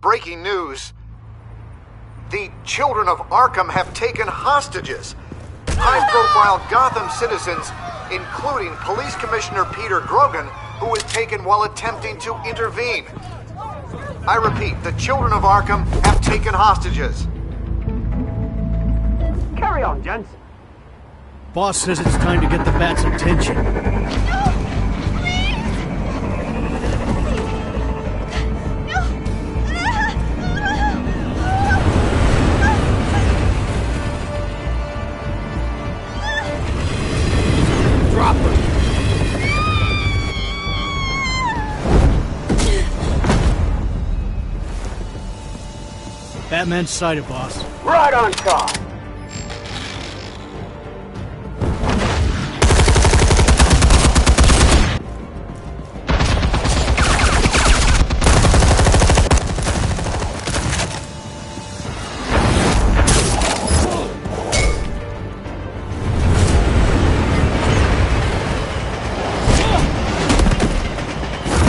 Breaking news. The children of Arkham have taken hostages. High-profile Gotham citizens, including Police Commissioner Peter Grogan, who was taken while attempting to intervene. I repeat, the children of Arkham have taken hostages. Carry on, gents. Boss says it's time to get the Bat's attention. Drop her. Batman's sighted, boss. Right on top.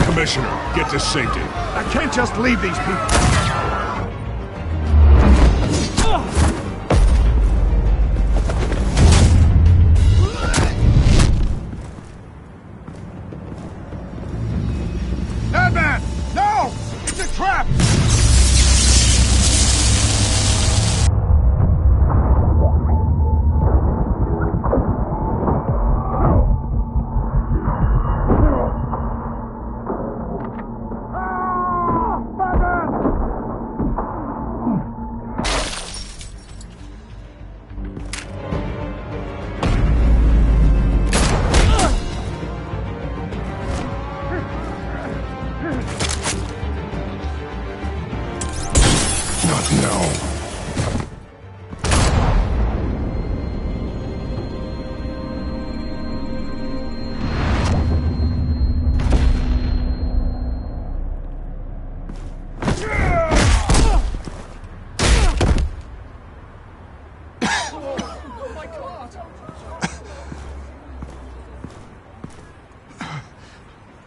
Commissioner, get to safety. I can't just leave these people. Batman! No! It's a trap!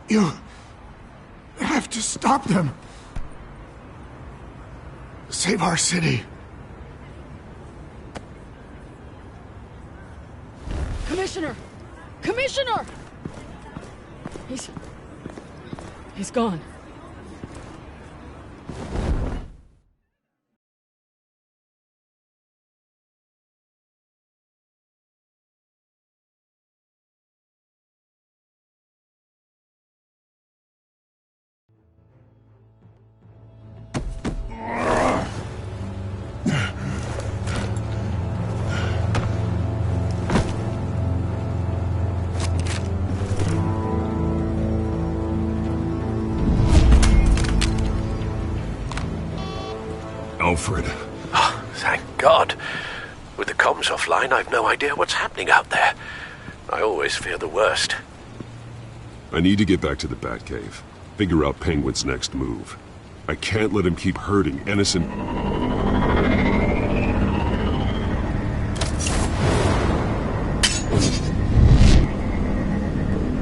You have to stop them. Save our city. Commissioner! Commissioner! He's gone. Alfred. Oh, thank God. With the comms offline, I've no idea what's happening out there. I always fear the worst. I need to get back to the Batcave. Figure out Penguin's next move. I can't let him keep hurting innocent...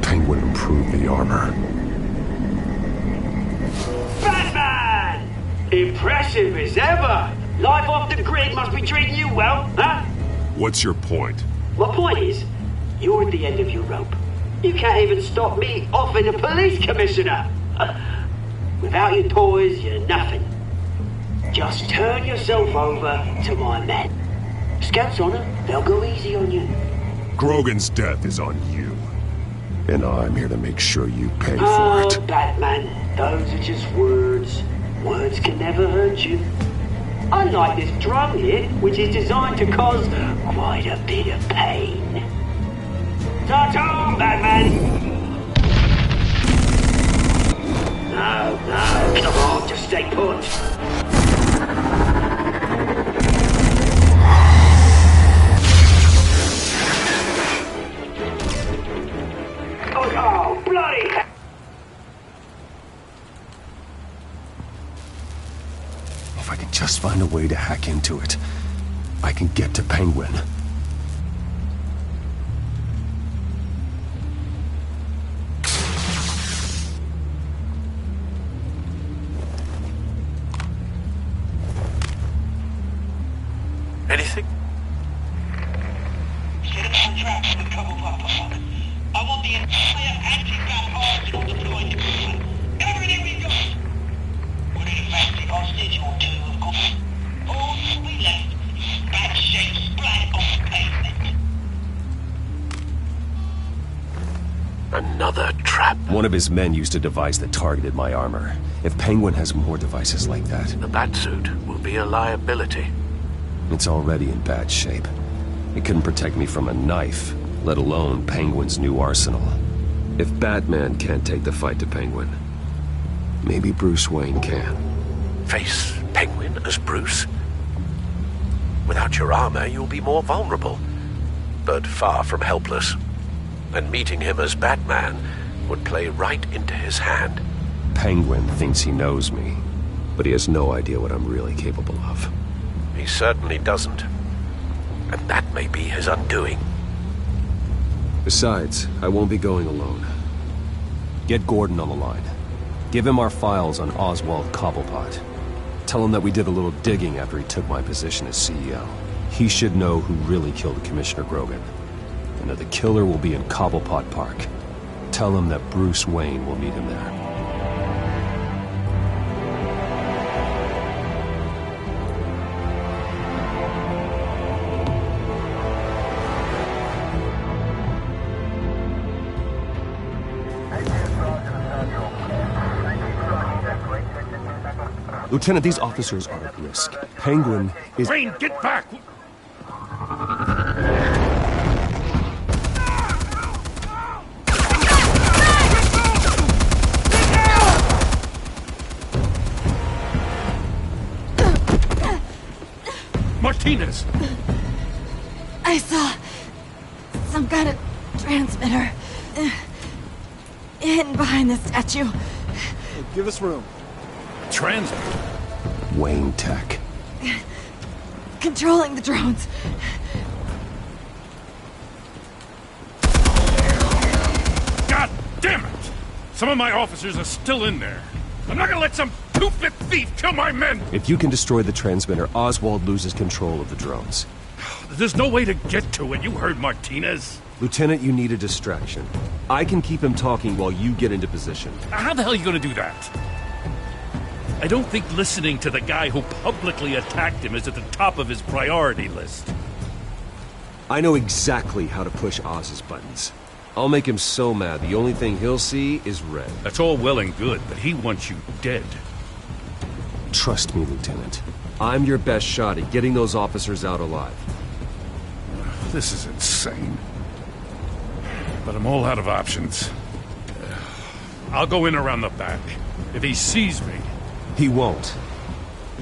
Penguin improved the armor. Batman! Impressive as ever. Life off the grid must be treating you well, huh? What's your point? My point is, you're at the end of your rope. You can't even stop me offing the police commissioner. Without your toys, you're nothing. Just turn yourself over to my men. Scouts honor, they'll go easy on you. Grogan's death is on you. And I'm here to make sure you pay for Oh, it. Batman, those are just words. Words can never hurt you. Unlike this drum here, which is designed to cause quite a bit of pain. Ta-ta, Batman! No, come on, just stay put. Oh, bloody hell! If I can just find a way to hack into it, I can get to Penguin. One of his men used a device that targeted my armor. If Penguin has more devices like that... The Batsuit will be a liability. It's already in bad shape. It couldn't protect me from a knife, let alone Penguin's new arsenal. If Batman can't take the fight to Penguin, maybe Bruce Wayne can. Face Penguin as Bruce? Without your armor, you'll be more vulnerable, but far from helpless. And meeting him as Batman would play right into his hand. Penguin thinks he knows me, but he has no idea what I'm really capable of. He certainly doesn't. And that may be his undoing. Besides, I won't be going alone. Get Gordon on the line. Give him our files on Oswald Cobblepot. Tell him that we did a little digging after he took my position as CEO. He should know who really killed Commissioner Grogan, and that the killer will be in Cobblepot Park. Tell him that Bruce Wayne will meet him there. Lieutenant, these officers are at risk. Penguin is... Wayne, get back! Martinez! I saw some kind of transmitter hidden behind the statue. Hey, give us room. Transmitter? Wayne Tech. Controlling the drones. God damn it! Some of my officers are still in there. I'm not gonna let some two-bit thief kill my men! If you can destroy the transmitter, Oswald loses control of the drones. There's no way to get to it. You heard Martinez. Lieutenant, you need a distraction. I can keep him talking while you get into position. How the hell are you gonna do that? I don't think listening to the guy who publicly attacked him is at the top of his priority list. I know exactly how to push Oz's buttons. I'll make him so mad, the only thing he'll see is red. That's all well and good, but he wants you dead. Trust me, Lieutenant. I'm your best shot at getting those officers out alive. This is insane. But I'm all out of options. I'll go in around the back. If he sees me... He won't.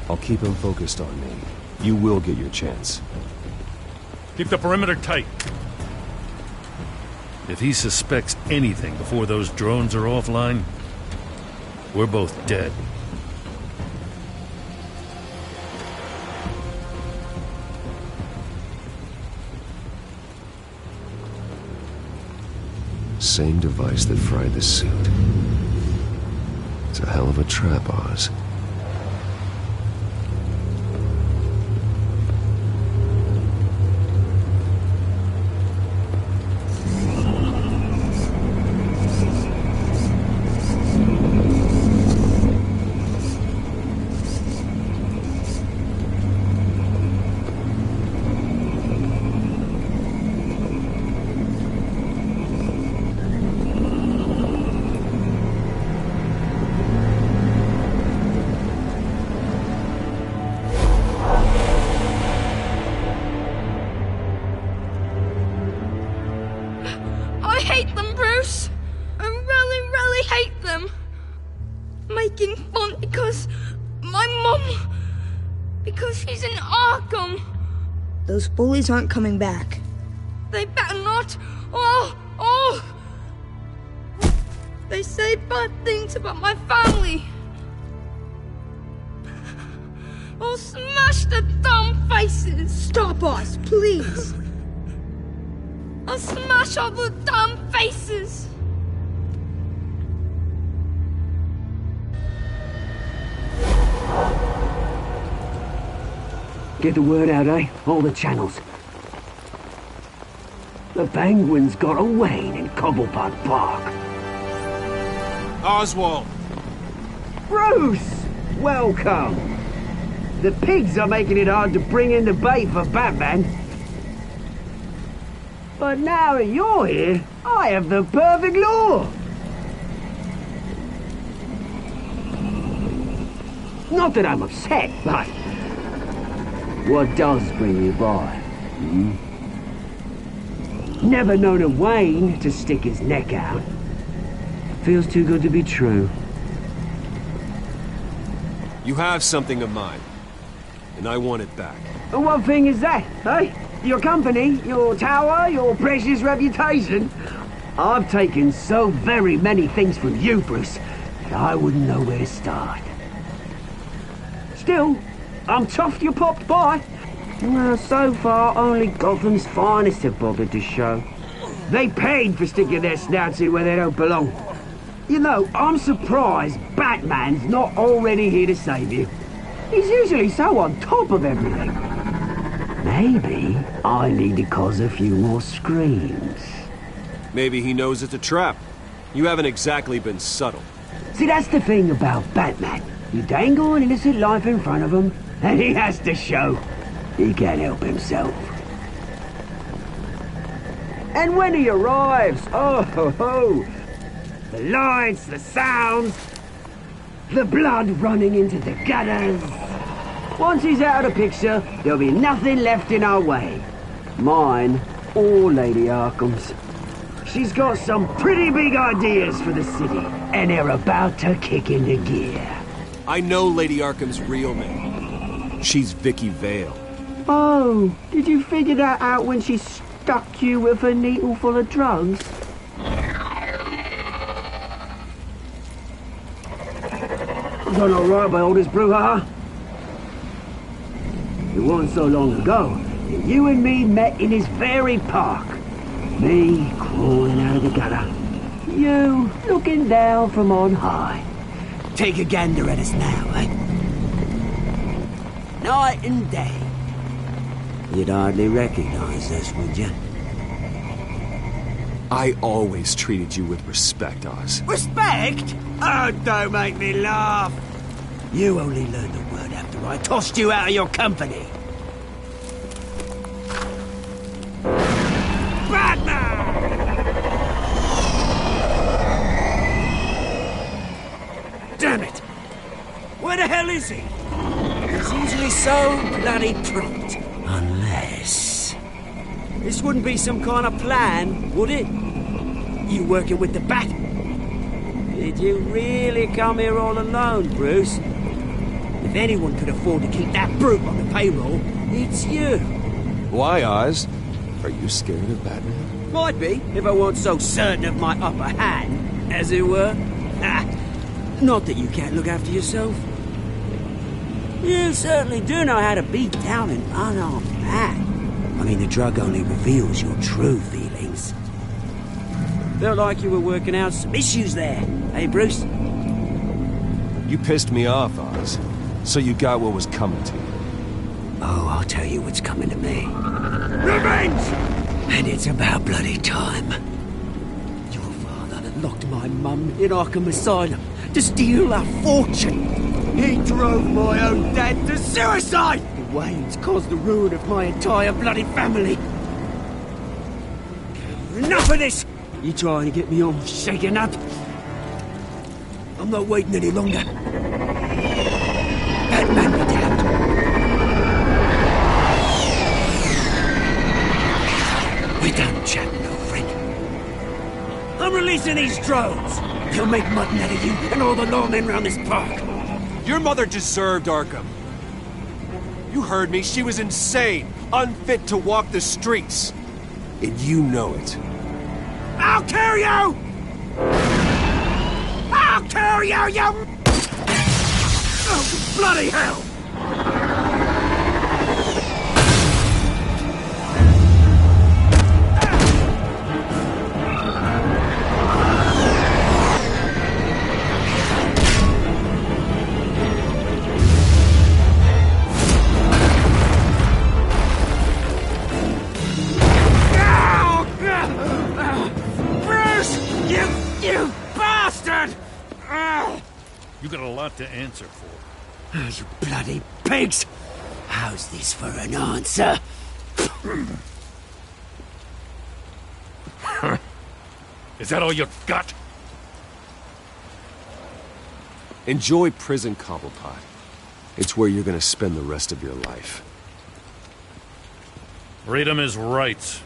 I'll keep him focused on me. You will get your chance. Keep the perimeter tight. If he suspects anything before those drones are offline, we're both dead. Same device that fried the suit. It's a hell of a trap, Oz. Making fun because my mum... because she's in Arkham. Those bullies aren't coming back. They better not. They say bad things about my family. I'll smash the dumb faces. Stop us, please. I'll smash all the dumb faces. Get the word out, eh? All the channels. The Penguin's got a Wayne in Cobblepot Park. Oswald! Bruce! Welcome! The pigs are making it hard to bring in the bait for Batman. But now that you're here, I have the perfect lure. Not that I'm upset, but... what does bring you by? Never known a Wayne to stick his neck out. Feels too good to be true. You have something of mine, and I want it back. What thing is that, eh? Your company, your tower, your precious reputation? I've taken so very many things from you, Bruce, that I wouldn't know where to start. Still, I'm chuffed you popped by. Well, so far, only Gotham's finest have bothered to show. They paid for sticking their snouts in where they don't belong. You know, I'm surprised Batman's not already here to save you. He's usually so on top of everything. Maybe I need to cause a few more screams. Maybe he knows it's a trap. You haven't exactly been subtle. See, that's the thing about Batman. You dangle an innocent life in front of him, and he has to show he can't help himself. And when he arrives, oh ho ho! The lights, the sounds, the blood running into the gutters. Once he's out of the picture, there'll be nothing left in our way. Mine or Lady Arkham's. She's got some pretty big ideas for the city, and they're about to kick into gear. I know Lady Arkham's real name. She's Vicky Vale. Oh, did you figure that out when she stuck you with a needle full of drugs? Done all right by all this brouhaha? It wasn't so long ago that you and me met in this very park. Me crawling out of the gutter. You looking down from on high. Take a gander at us now, eh? Night and day. You'd hardly recognize us, would you? I always treated you with respect, Oz. Respect? Oh, don't make me laugh. You only learned the word after I tossed you out of your company. Batman! Damn it! Where the hell is he? He's usually so bloody prompt. Unless... this wouldn't be some kind of plan, would it? You working with the Bat? Did you really come here all alone, Bruce? If anyone could afford to keep that brute on the payroll, it's you. Why, Oz? Are you scared of Batman? Might be, if I weren't so certain of my upper hand, as it were. Not that you can't look after yourself. You certainly do know how to beat down an unarmed man. I mean, the drug only reveals your true feelings. Felt like you were working out some issues there, eh, Bruce? You pissed me off, Oz. So you got what was coming to you. Oh, I'll tell you what's coming to me. Revenge! And it's about bloody time. Your father that locked my mum in Arkham Asylum to steal our fortune. He drove my own dad to suicide! The Waynes caused the ruin of my entire bloody family. Enough of this! You trying to get me all shaken up? I'm not waiting any longer. Batman be damned. We're done chatting, old friend. I'm releasing these drones. They'll make mutton out of you and all the lawmen around this park. Your mother deserved Arkham. You heard me. She was insane, unfit to walk the streets. And you know it. I'll kill you! I'll kill you, you... oh, bloody hell! You got a lot to answer for. Oh, you bloody pigs! How's this for an answer? Is that all you got? Enjoy prison, Cobblepot. It's where you're gonna spend the rest of your life. Freedom is right.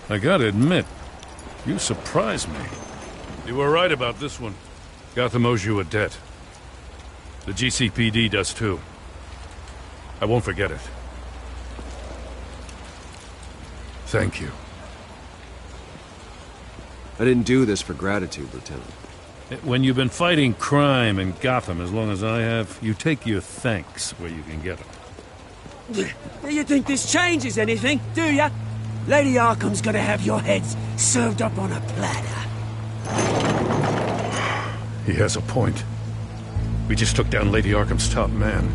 I gotta admit, you surprised me. You were right about this one. Gotham owes you a debt. The GCPD does too. I won't forget it. Thank you. I didn't do this for gratitude, Lieutenant. When you've been fighting crime in Gotham as long as I have, you take your thanks where you can get them. You think this changes anything, do ya? Lady Arkham's gonna have your heads served up on a platter. He has a point. We just took down Lady Arkham's top man.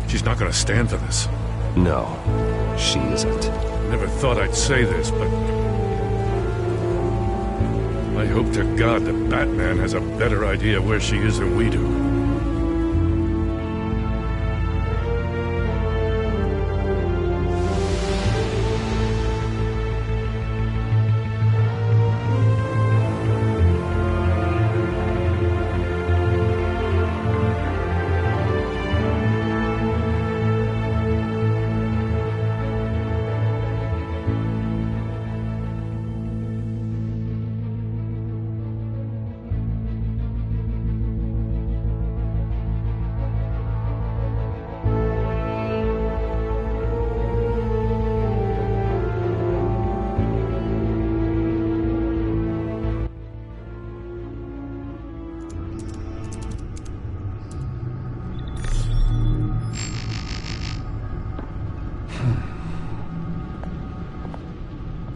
She's not gonna stand for this. No, she isn't. Never thought I'd say this, but I hope to God that Batman has a better idea where she is than we do.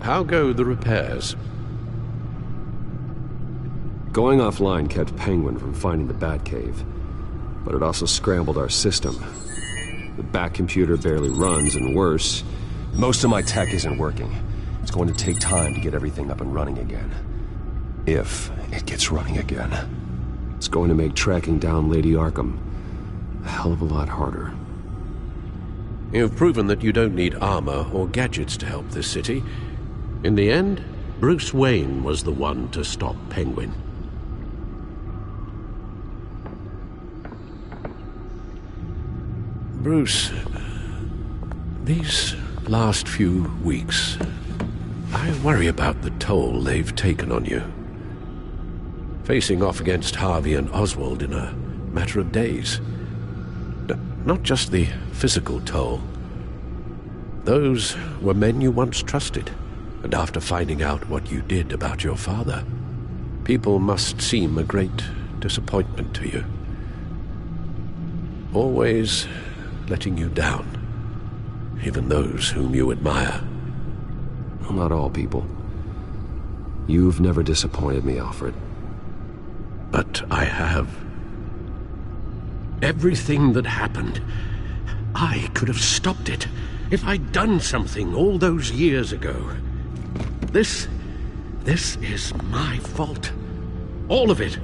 How go the repairs? Going offline kept Penguin from finding the Batcave, but it also scrambled our system. The Bat computer barely runs, and worse, most of my tech isn't working. It's going to take time to get everything up and running again. If it gets running again. It's going to make tracking down Lady Arkham a hell of a lot harder. You've proven that you don't need armor or gadgets to help this city. In the end, Bruce Wayne was the one to stop Penguin. Bruce, these last few weeks, I worry about the toll they've taken on you. Facing off against Harvey and Oswald in a matter of days. Not just the physical toll. Those were men you once trusted. And after finding out what you did about your father, people must seem a great disappointment to you. Always letting you down, even those whom you admire. Well, not all people. You've never disappointed me, Alfred. But I have. Everything that happened, I could have stopped it if I'd done something all those years ago. This is my fault. All of it.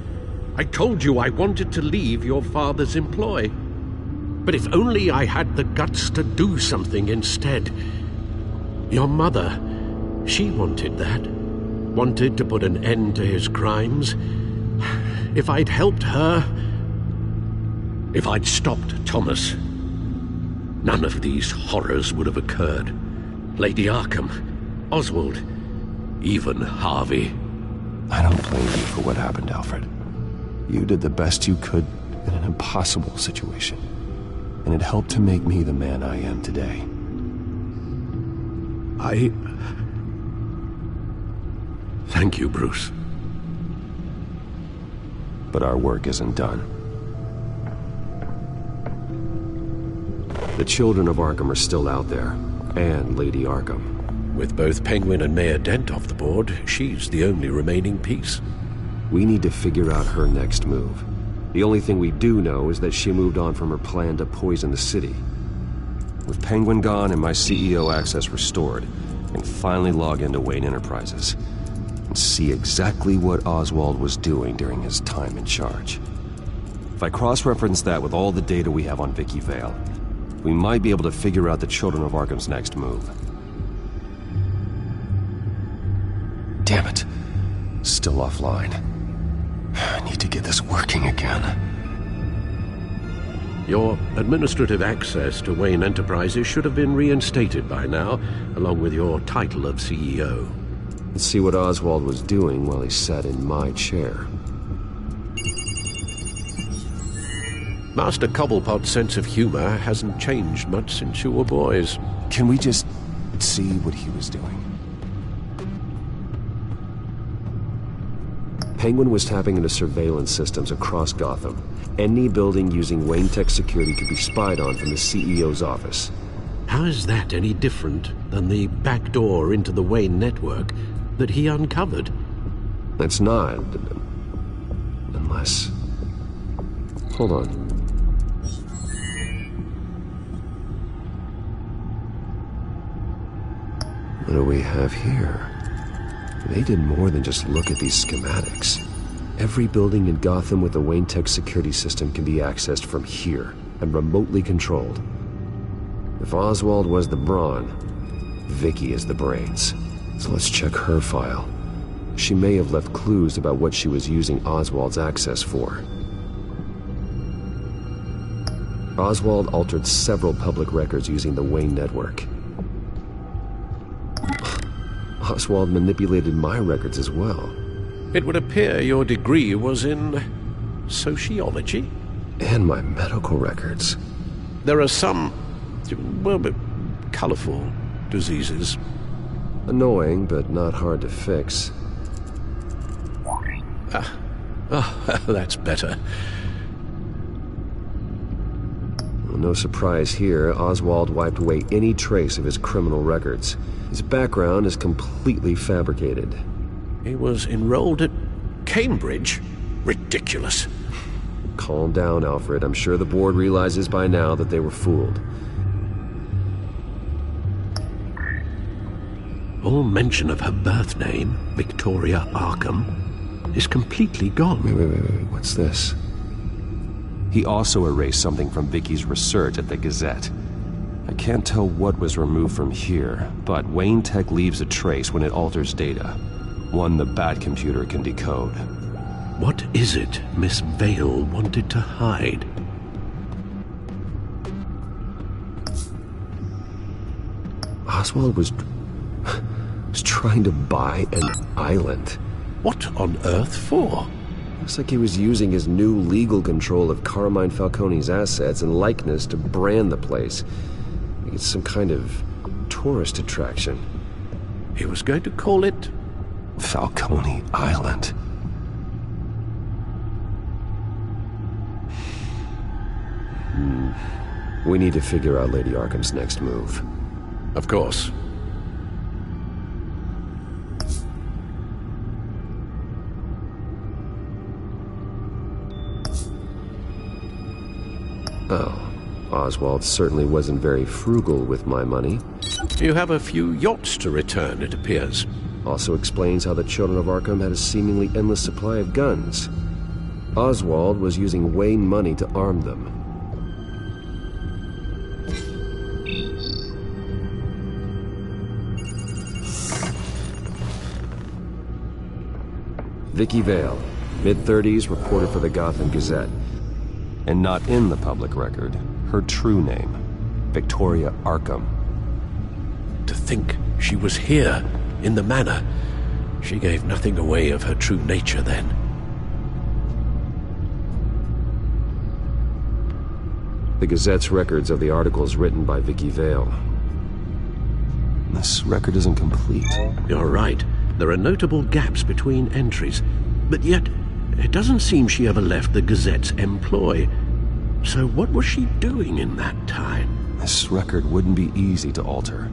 I told you I wanted to leave your father's employ. But if only I had the guts to do something instead. Your mother, she wanted that. Wanted to put an end to his crimes. If I'd helped her, if I'd stopped Thomas, none of these horrors would have occurred. Lady Arkham, Oswald, even Harvey. I don't blame you for what happened, Alfred. You did the best you could in an impossible situation. And it helped to make me the man I am today. Thank you, Bruce. But our work isn't done. The children of Arkham are still out there, and Lady Arkham. With both Penguin and Mayor Dent off the board, she's the only remaining piece. We need to figure out her next move. The only thing we do know is that she moved on from her plan to poison the city. With Penguin gone and my CEO access restored, I can finally log into Wayne Enterprises and see exactly what Oswald was doing during his time in charge. If I cross-reference that with all the data we have on Vicky Vale, we might be able to figure out the Children of Arkham's next move. Damn it. Still offline. I need to get this working again. Your administrative access to Wayne Enterprises should have been reinstated by now, along with your title of CEO. Let's see what Oswald was doing while he sat in my chair. Master Cobblepot's sense of humor hasn't changed much since you were boys. Can we just see what he was doing? Penguin was tapping into surveillance systems across Gotham. Any building using Wayne Tech security could be spied on from the CEO's office. How is that any different than the back door into the Wayne network that he uncovered? It's not. Unless... Hold on. What do we have here? They did more than just look at these schematics. Every building in Gotham with a Wayne Tech security system can be accessed from here and remotely controlled. If Oswald was the brawn, Vicky is the brains. So let's check her file. She may have left clues about what she was using Oswald's access for. Oswald altered several public records using the Wayne network. Oswald manipulated my records as well. It would appear your degree was in sociology? And my medical records. There are some, well, colorful diseases. Annoying, but not hard to fix. That's better. Well, no surprise here, Oswald wiped away any trace of his criminal records. His background is completely fabricated. He was enrolled at Cambridge? Ridiculous. Calm down, Alfred. I'm sure the board realizes by now that they were fooled. All mention of her birth name, Victoria Arkham, is completely gone. Wait. What's this? He also erased something from Vicky's research at the Gazette. I can't tell what was removed from here, but Wayne Tech leaves a trace when it alters data. One the Bat computer can decode. What is it Miss Vale wanted to hide? Oswald was trying to buy an island. What on earth for? Looks like he was using his new legal control of Carmine Falcone's assets and likeness to brand the place. It's some kind of tourist attraction. He was going to call it Falcone Island. We need to figure out Lady Arkham's next move. Of course. Oh, Oswald certainly wasn't very frugal with my money. You have a few yachts to return, it appears. Also explains how the Children of Arkham had a seemingly endless supply of guns. Oswald was using Wayne money to arm them. Vicky Vale, mid-30s, reporter for the Gotham Gazette. And not in the public record, her true name, Victoria Arkham. To think she was here, in the manor. She gave nothing away of her true nature then. The Gazette's records of the articles written by Vicky Vale. This record isn't complete. You're right. There are notable gaps between entries. But yet, it doesn't seem she ever left the Gazette's employ. So what was she doing in that time? This record wouldn't be easy to alter.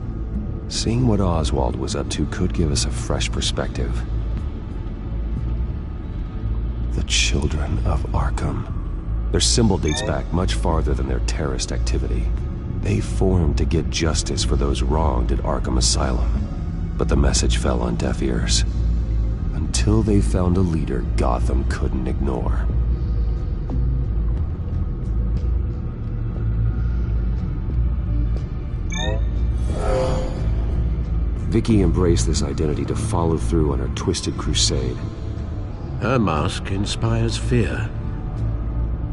Seeing what Oswald was up to could give us a fresh perspective. The Children of Arkham. Their symbol dates back much farther than their terrorist activity. They formed to get justice for those wronged at Arkham Asylum. But the message fell on deaf ears. Until they found a leader Gotham couldn't ignore. Vicky embraced this identity to follow through on her twisted crusade. Her mask inspires fear.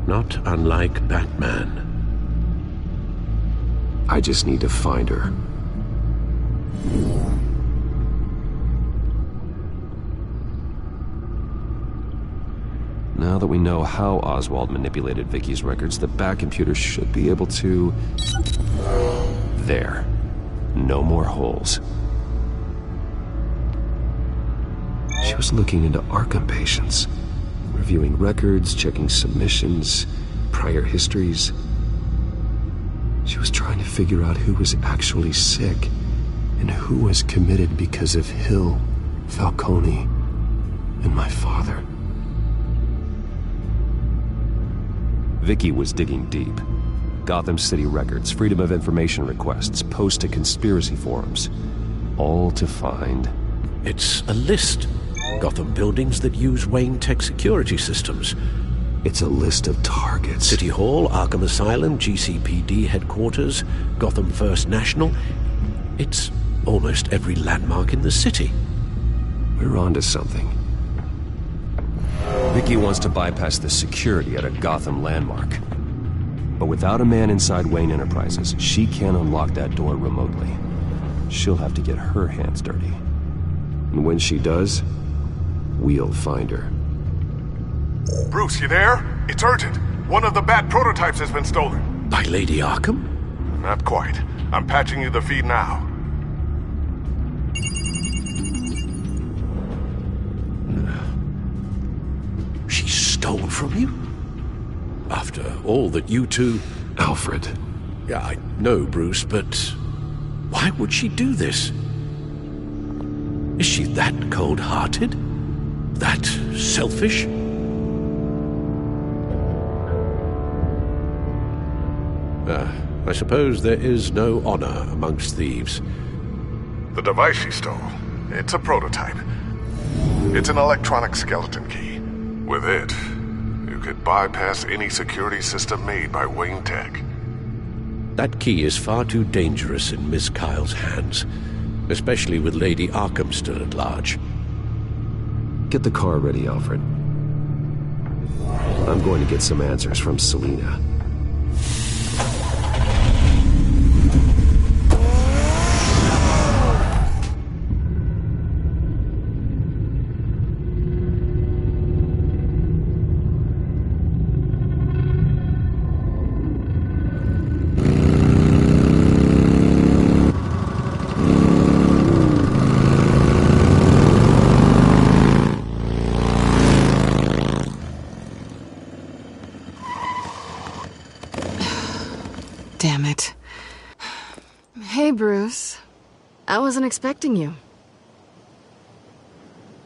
Not unlike Batman. I just need to find her. Now that we know how Oswald manipulated Vicky's records, the Bat computer should be able to... There. No more holes. She was looking into Arkham patients, reviewing records, checking submissions, prior histories. She was trying to figure out who was actually sick and who was committed because of Hill, Falcone, and my father. Vicky was digging deep. Gotham City records, Freedom of Information requests, posts to conspiracy forums. All to find... It's a list. Gotham buildings that use Wayne Tech security systems. It's a list of targets. City Hall, Arkham Asylum, GCPD headquarters, Gotham First National. It's almost every landmark in the city. We're onto something. Vicky wants to bypass the security at a Gotham landmark. But without a man inside Wayne Enterprises, she can't unlock that door remotely. She'll have to get her hands dirty. And when she does, we'll find her. Bruce, you there? It's urgent. One of the Bat prototypes has been stolen. By Lady Arkham? Not quite. I'm patching you the feed now. She stole from you? After all that you two... Alfred. Yeah, I know, Bruce, but... why would she do this? Is she that cold-hearted? That selfish? I suppose there is no honor amongst thieves. The device she stole, it's a prototype. It's an electronic skeleton key. With it, you could bypass any security system made by Wayne Tech. That key is far too dangerous in Miss Kyle's hands, especially with Lady Arkham still at large. Get the car ready, Alfred. I'm going to get some answers from Selina. Damn it. Hey, Bruce. I wasn't expecting you.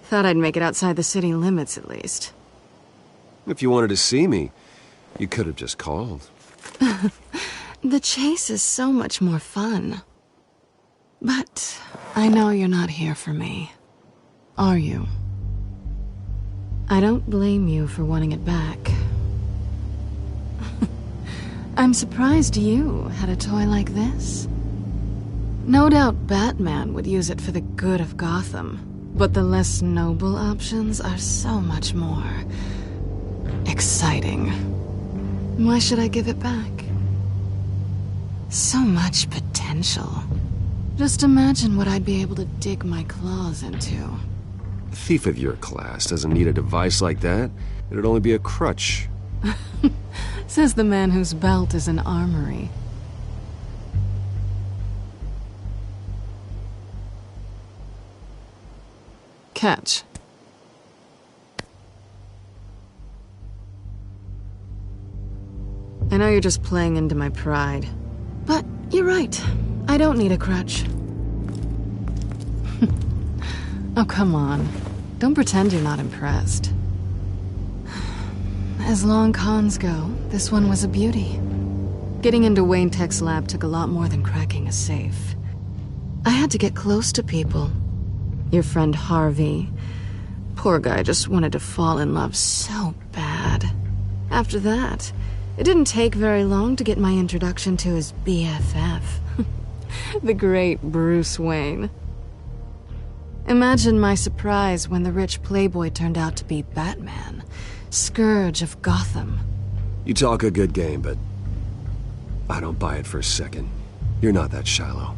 Thought I'd make it outside the city limits, at least. If you wanted to see me, you could have just called. The chase is so much more fun. But I know you're not here for me. Are you? I don't blame you for wanting it back. I'm surprised you had a toy like this. No doubt Batman would use it for the good of Gotham, but the less noble options are so much more exciting. Why should I give it back? So much potential. Just imagine what I'd be able to dig my claws into. A thief of your class doesn't need a device like that. It'd only be a crutch. Says the man whose belt is an armory. Catch. I know you're just playing into my pride, but you're right. I don't need a crutch. Oh, come on. Don't pretend you're not impressed. As long cons go, this one was a beauty. Getting into Wayne Tech's lab took a lot more than cracking a safe. I had to get close to people. Your friend Harvey. Poor guy just wanted to fall in love so bad. After that, it didn't take very long to get my introduction to his BFF. The great Bruce Wayne. Imagine my surprise when the rich playboy turned out to be Batman, Scourge of Gotham. You talk a good game, but I don't buy it for a second. You're not that shallow.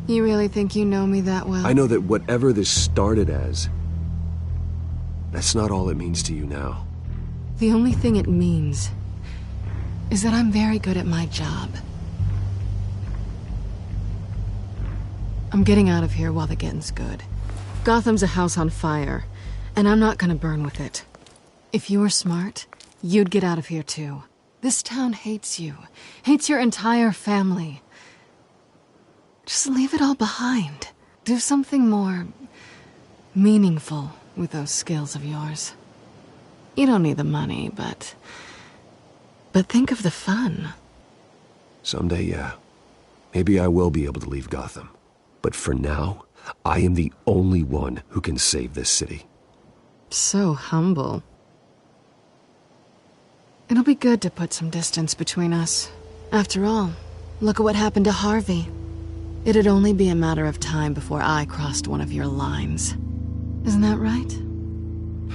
You really think you know me that well? I know that whatever this started as, that's not all it means to you now. The only thing it means is that I'm very good at my job. I'm getting out of here while the getting's good. Gotham's a house on fire, and I'm not gonna burn with it. If you were smart, you'd get out of here too. This town hates you, hates your entire family. Just leave it all behind. Do something more meaningful with those skills of yours. You don't need the money, but think of the fun. Someday, yeah. Maybe I will be able to leave Gotham. But for now, I am the only one who can save this city. So humble. It'll be good to put some distance between us. After all, look at what happened to Harvey. It'd only be a matter of time before I crossed one of your lines. Isn't that right?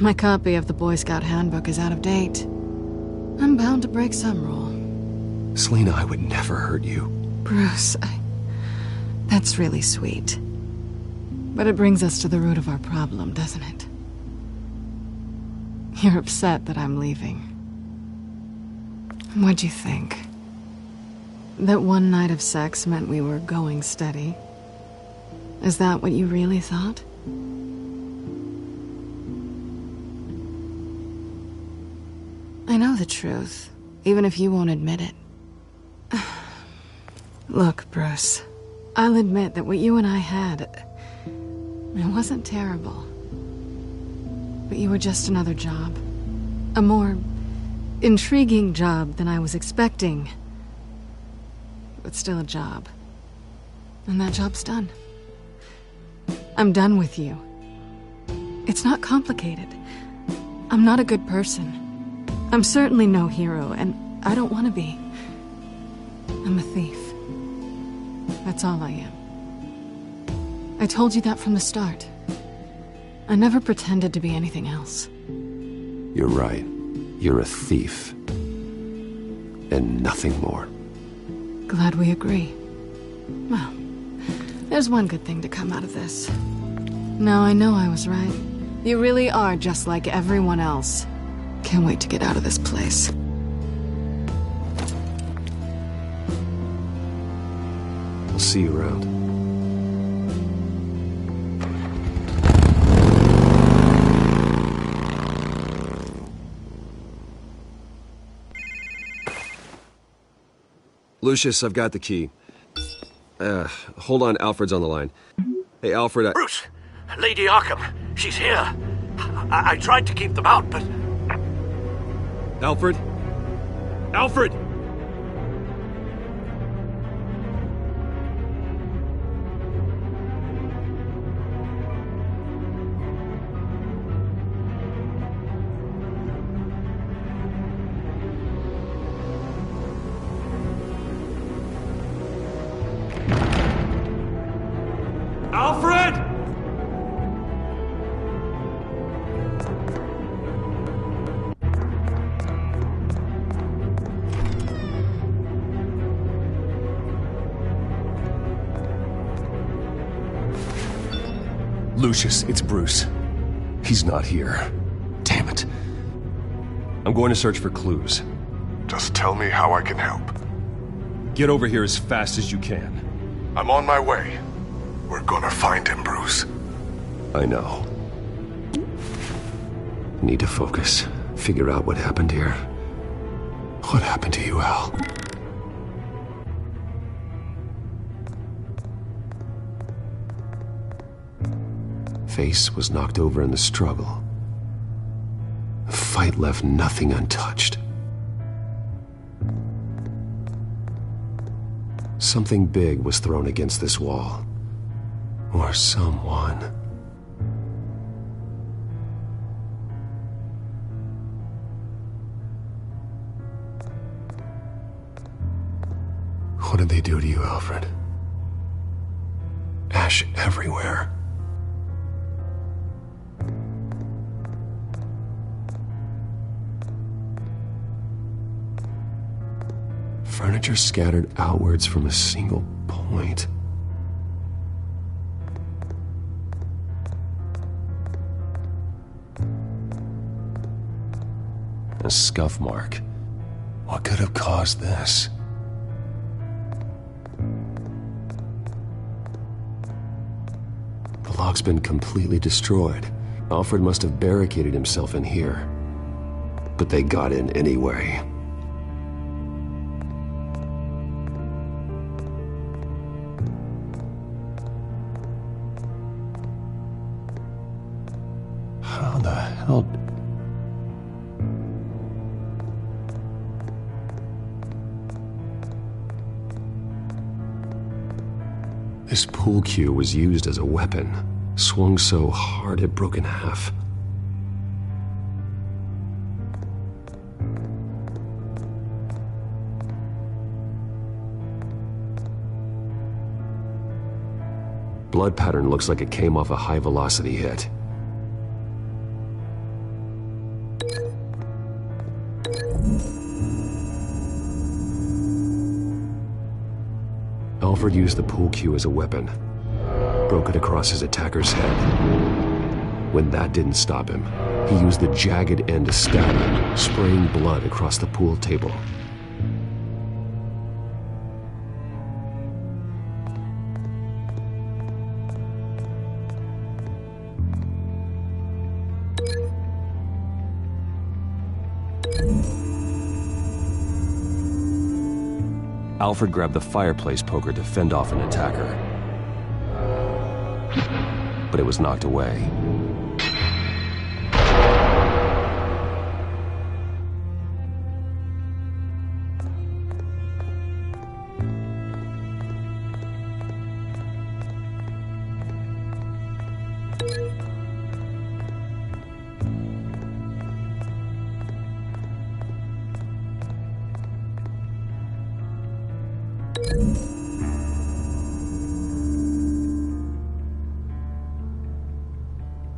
My copy of the Boy Scout Handbook is out of date. I'm bound to break some rule. Selina, I would never hurt you. Bruce, that's really sweet. But it brings us to the root of our problem, doesn't it? You're upset that I'm leaving. What'd you think? That one night of sex meant we were going steady? Is that what you really thought? I know the truth, even if you won't admit it. Look, Bruce, I'll admit that what you and I had, it wasn't terrible. But you were just another job. A more intriguing job than I was expecting. But still a job. And that job's done. I'm done with you. It's not complicated. I'm not a good person. I'm certainly no hero, and I don't want to be. I'm a thief. That's all I am. I told you that from the start. I never pretended to be anything else. You're right. You're a thief. And nothing more. Glad we agree. Well, there's one good thing to come out of this. Now I know I was right. You really are just like everyone else. Can't wait to get out of this place. I'll see you around. Lucius, I've got the key. Hold on, Alfred's on the line. Hey, Alfred, Bruce! Lady Arkham, she's here. I tried to keep them out, but... Alfred? Alfred! Alfred! Lucius, it's Bruce. He's not here. Damn it. I'm going to search for clues. Just tell me how I can help. Get over here as fast as you can. I'm on my way. We're gonna find him, Bruce. I know. Need to focus. Figure out what happened here. What happened to you, Al? Face was knocked over in the struggle. The fight left nothing untouched. Something big was thrown against this wall. Or someone. What did they do to you, Alfred? Ash everywhere. Furniture scattered outwards from a single point. A scuff mark. What could have caused this? The lock's been completely destroyed. Alfred must have barricaded himself in here. But they got in anyway. How the hell... This pool cue was used as a weapon, swung so hard it broke in half. Blood pattern looks like it came off a high-velocity hit. Alfred used the pool cue as a weapon, broke it across his attacker's head. When that didn't stop him, he used the jagged end to stab him, spraying blood across the pool table. Alfred grabbed the fireplace poker to fend off an attacker. But it was knocked away.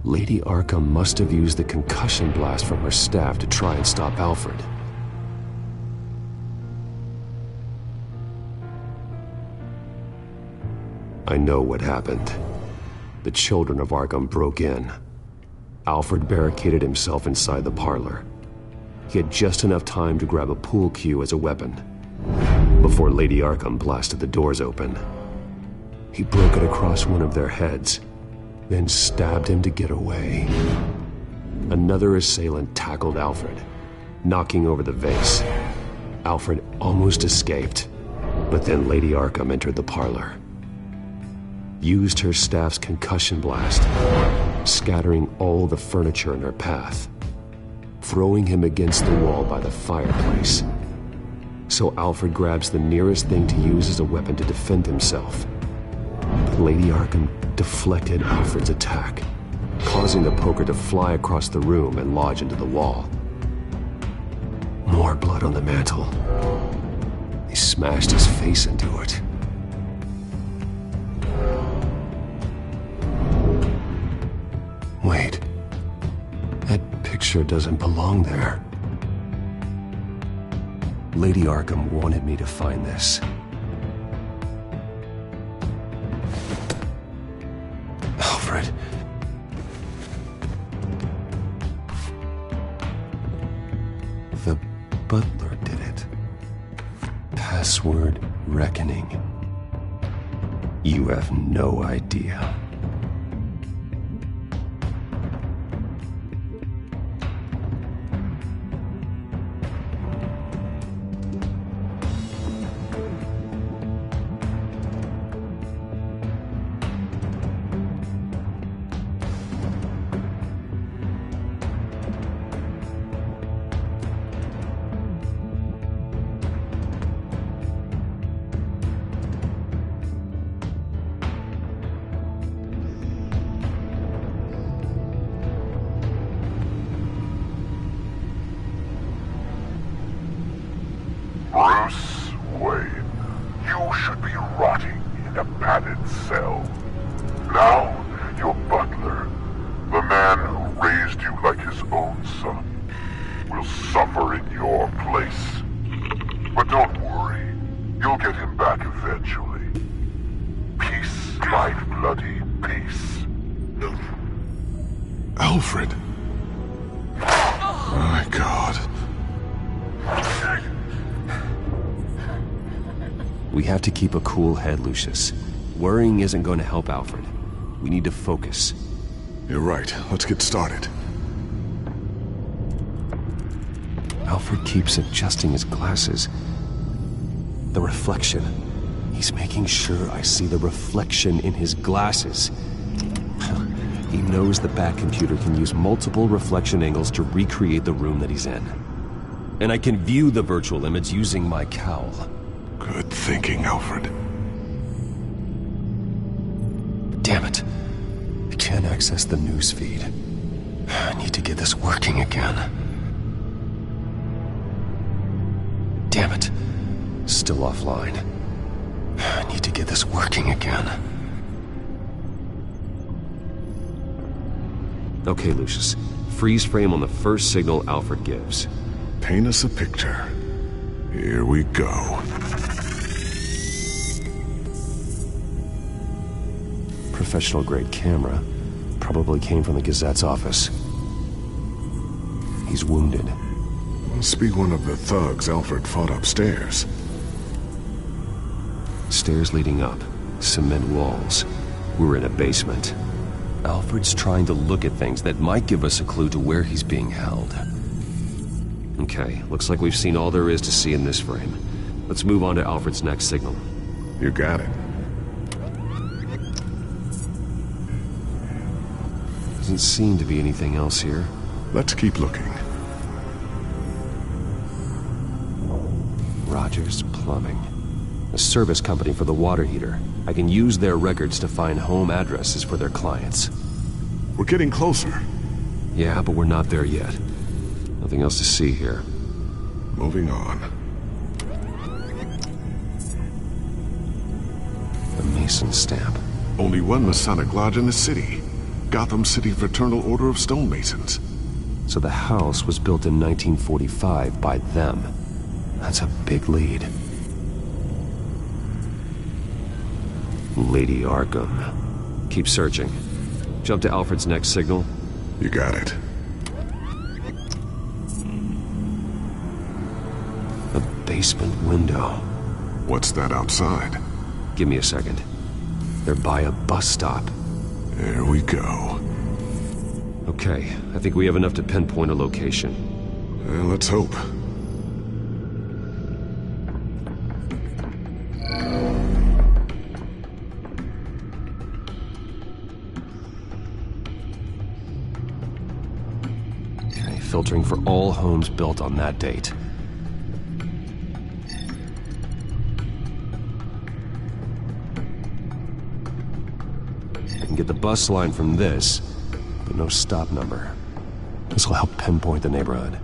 Lady Arkham must have used the concussion blast from her staff to try and stop Alfred. I know what happened. The children of Arkham broke in. Alfred barricaded himself inside the parlor. He had just enough time to grab a pool cue as a weapon before Lady Arkham blasted the doors open. He broke it across one of their heads, then stabbed him to get away. Another assailant tackled Alfred, knocking over the vase. Alfred almost escaped, but then Lady Arkham entered the parlor. Used her staff's concussion blast, scattering all the furniture in her path, throwing him against the wall by the fireplace. So Alfred grabs the nearest thing to use as a weapon to defend himself. But Lady Arkham deflected Alfred's attack, causing the poker to fly across the room and lodge into the wall. More blood on the mantel. He smashed his face into it. Wait. That picture doesn't belong there. Lady Arkham wanted me to find this. Alfred. The butler did it. Password reckoning. You have no idea. Bruce Wayne, you should be rotting in a padded cell. Now, your butler, the man who raised you like his own son, will suffer in your place. But don't worry, Alfred. My God. We have to keep a cool head, Lucius. Worrying isn't going to help Alfred. We need to focus. You're right. Let's get started. Alfred keeps adjusting his glasses. The reflection. He's making sure I see the reflection in his glasses. He knows the Bat-computer can use multiple reflection angles to recreate the room that he's in. And I can view the virtual image using my cowl. Good thinking, Alfred. Damn it. I can't access the news feed. I need to get this working again. Damn it. Still offline. I need to get this working again. Okay, Lucius. Freeze frame on the first signal Alfred gives. Paint us a picture. Here we go. Professional-grade camera. Probably came from the Gazette's office. He's wounded. Must be one of the thugs Alfred fought upstairs. Stairs leading up. Cement walls. We're in a basement. Alfred's trying to look at things that might give us a clue to where he's being held. Okay, looks like we've seen all there is to see in this frame. Let's move on to Alfred's next signal. You got it. Doesn't seem to be anything else here. Let's keep looking. Rogers Plumbing. A service company for the water heater. I can use their records to find home addresses for their clients. We're getting closer. Yeah, but we're not there yet. Nothing else to see here. Moving on. The Mason stamp. Only one Masonic lodge in the city. Gotham City Fraternal Order of Stonemasons. So the house was built in 1945 by them. That's a big lead. Lady Arkham. Keep searching. Jump to Alfred's next signal. You got it. A basement window. What's that outside? Give me a second. They're by a bus stop. There we go. Okay, I think we have enough to pinpoint a location. Let's hope. Okay, filtering for all homes built on that date. I can get the bus line from this, but no stop number. This will help pinpoint the neighborhood.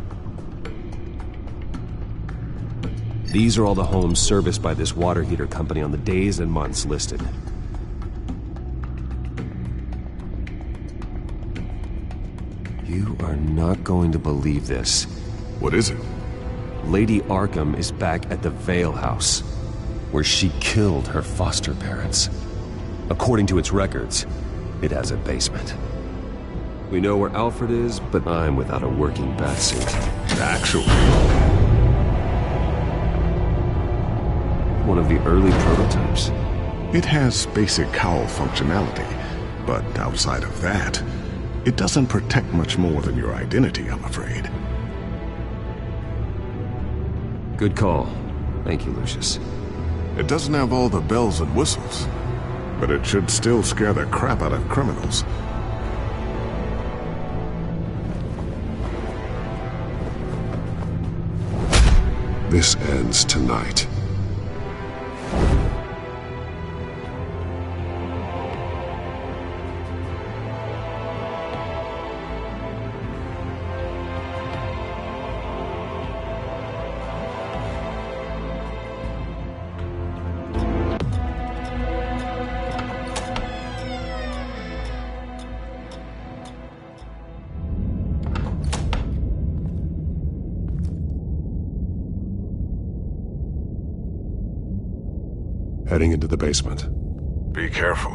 These are all the homes serviced by this water heater company on the days and months listed. You are not going to believe this. What is it? Lady Arkham is back at the Vale House, where she killed her foster parents. According to its records, it has a basement. We know where Alfred is, but I'm without a working batsuit. Actually. One of the early prototypes. It has basic cowl functionality, but outside of that, it doesn't protect much more than your identity, I'm afraid. Good call. Thank you, Lucius. It doesn't have all the bells and whistles, but it should still scare the crap out of criminals. This ends tonight. Heading into the basement. Be careful.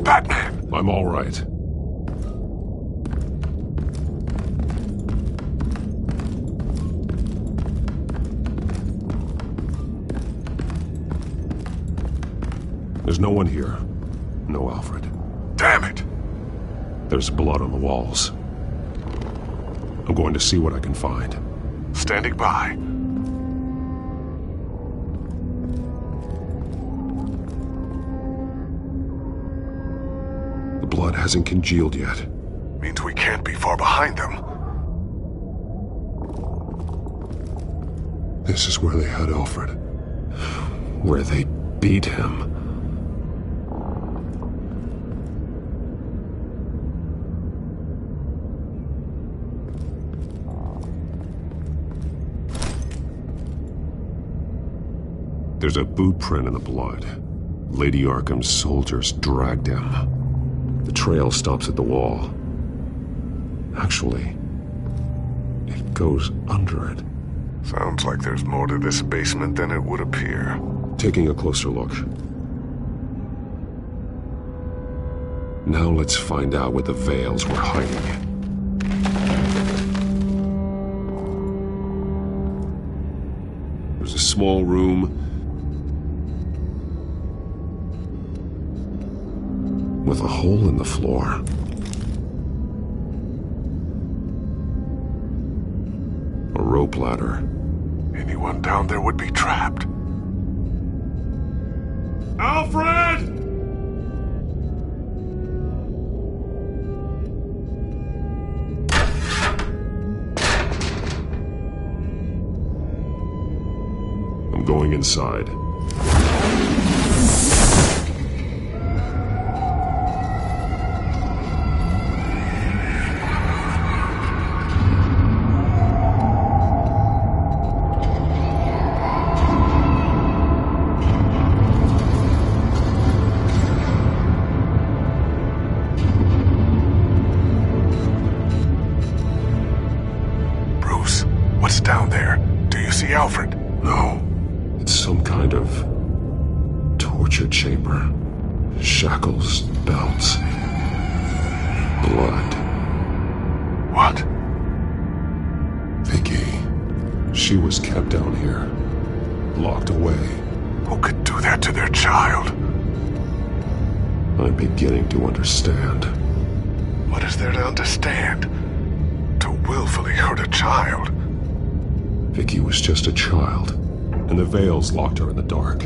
Batman! I'm all right. There's no one here. No Alfred. Damn it! There's blood on the walls. I'm going to see what I can find. Standing by. The blood hasn't congealed yet. Means we can't be far behind them. This is where they had Alfred. Where they beat him. There's a boot print in the blood. Lady Arkham's soldiers dragged him. The trail stops at the wall. Actually, it goes under it. Sounds like there's more to this basement than it would appear. Taking a closer look. Now let's find out what the Veils were hiding. There's a small room with a hole in the floor. A rope ladder. Anyone down there would be trapped. Alfred! I'm going inside. Alfred? No. It's some kind of torture chamber. Shackles, belts, blood. What? Vicky. She was kept down here. Locked away. Who could do that to their child? I'm beginning to understand. What is there to understand? To willfully hurt a child? Vicky was just a child, and the Veils locked her in the dark.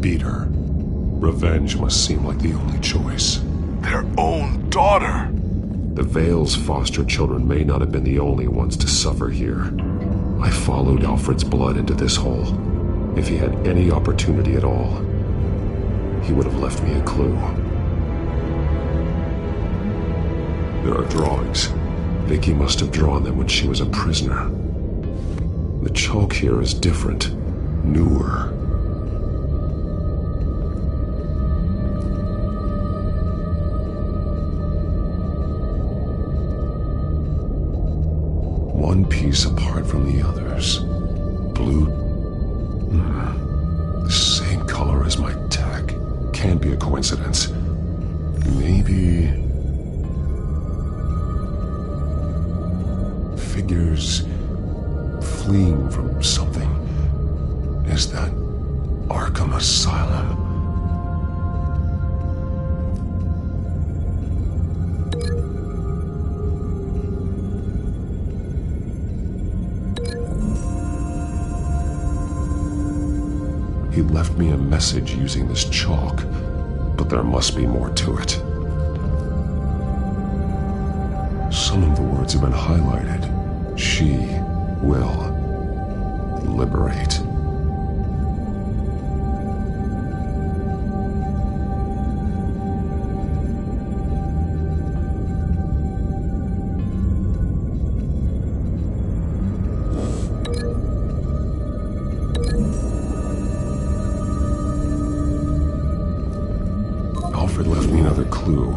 Beat her. Revenge must seem like the only choice. Their own daughter! The Veils' foster children may not have been the only ones to suffer here. I followed Alfred's blood into this hole. If he had any opportunity at all, he would have left me a clue. There are drawings. Vicky must have drawn them when she was a prisoner. The chalk here is different, newer. One piece apart from the others. Blue. The same color as my tag. Can't be a coincidence. Maybe... figures... fleeing from something. Is that Arkham Asylum? He left me a message using this chalk, but there must be more to it. Some of the words have been highlighted. She will liberate. Alfred left me another clue.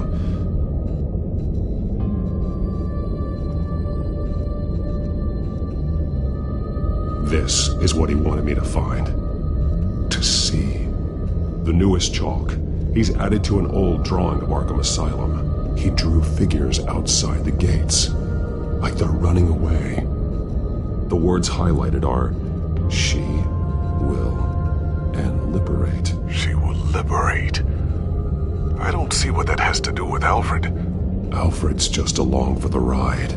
This is what he wanted me to find. To see. The newest chalk. He's added to an old drawing of Arkham Asylum. He drew figures outside the gates, like they're running away. The words highlighted are, "She will," and "liberate." She will liberate. I don't see what that has to do with Alfred. Alfred's just along for the ride.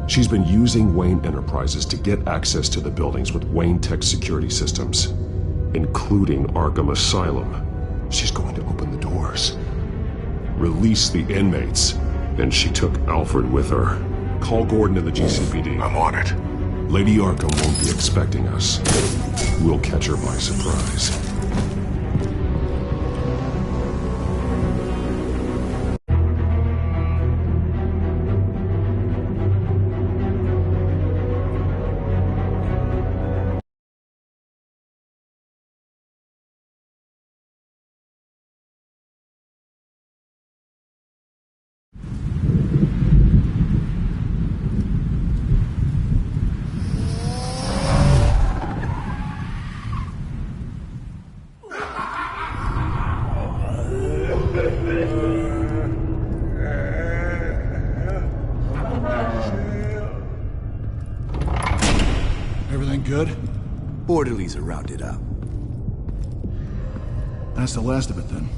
She's been using Wayne Enterprises to get access to the buildings with Wayne Tech security systems, including Arkham Asylum. She's going to open the doors, release the inmates, and she took Alfred with her. Call Gordon to the GCPD. I'm on it. Lady Arkham won't be expecting us. We'll catch her by surprise. Everything good? Orderlies are rounded up. That's the last of it, then.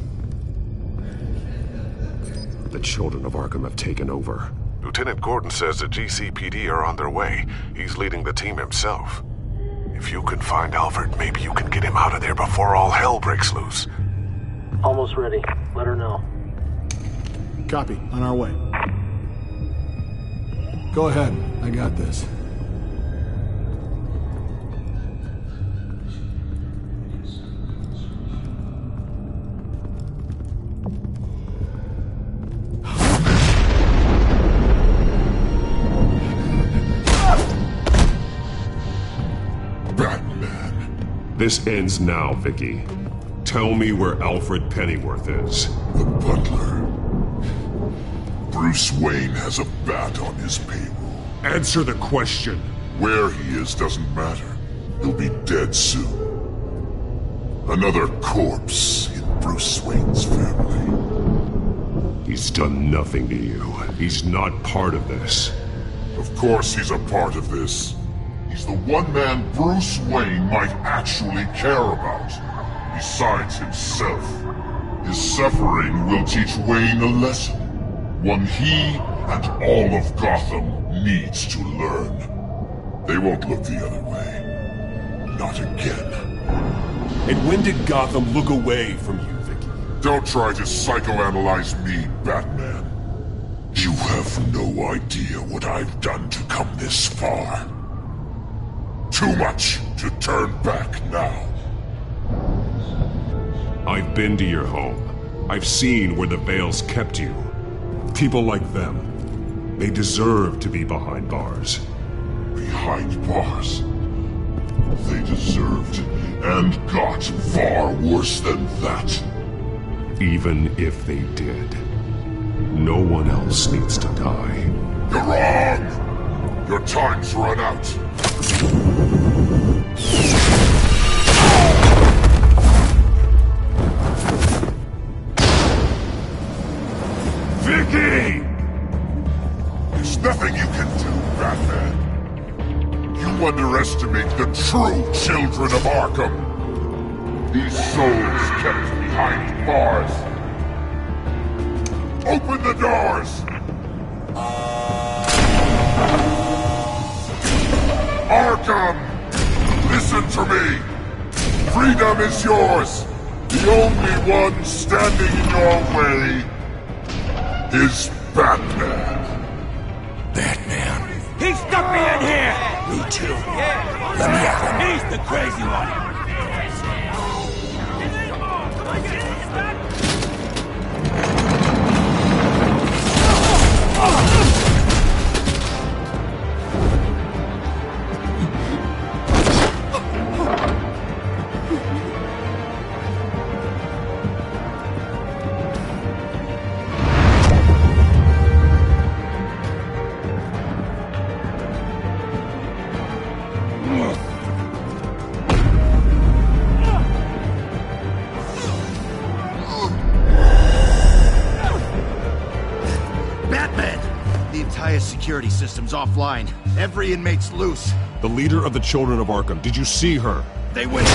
The children of Arkham have taken over. Lieutenant Gordon says the GCPD are on their way. He's leading the team himself. If you can find Alfred, maybe you can get him out of there before all hell breaks loose. Almost ready. Let her know. Copy. On our way. Go ahead. I got this. This ends now, Vicky. Tell me where Alfred Pennyworth is. The butler. Bruce Wayne has a bat on his payroll. Answer the question. Where he is doesn't matter. He'll be dead soon. Another corpse in Bruce Wayne's family. He's done nothing to you. He's not part of this. Of course he's a part of this. He's the one man Bruce Wayne might actually care about, besides himself. His suffering will teach Wayne a lesson, one he and all of Gotham needs to learn. They won't look the other way. Not again. And when did Gotham look away from you, Vicky? Don't try to psychoanalyze me, Batman. You have no idea what I've done to come this far. Too much to turn back now. I've been to your home. I've seen where the Veils kept you. People like them. They deserve to be behind bars. Behind bars? They deserved and got far worse than that. Even if they did, no one else needs to die. You're wrong! Your time's run out. Vicky! There's nothing you can do, Batman. You underestimate the true children of Arkham. These souls kept behind bars. Open the doors! Arkham! Listen to me! Freedom is yours! The only one standing in your way is Batman. Batman? He stuck me in here! Me too. Let me at him. He's the crazy one. security system's offline. Every inmate's loose. The leader of the Children of Arkham, did you see her? They went...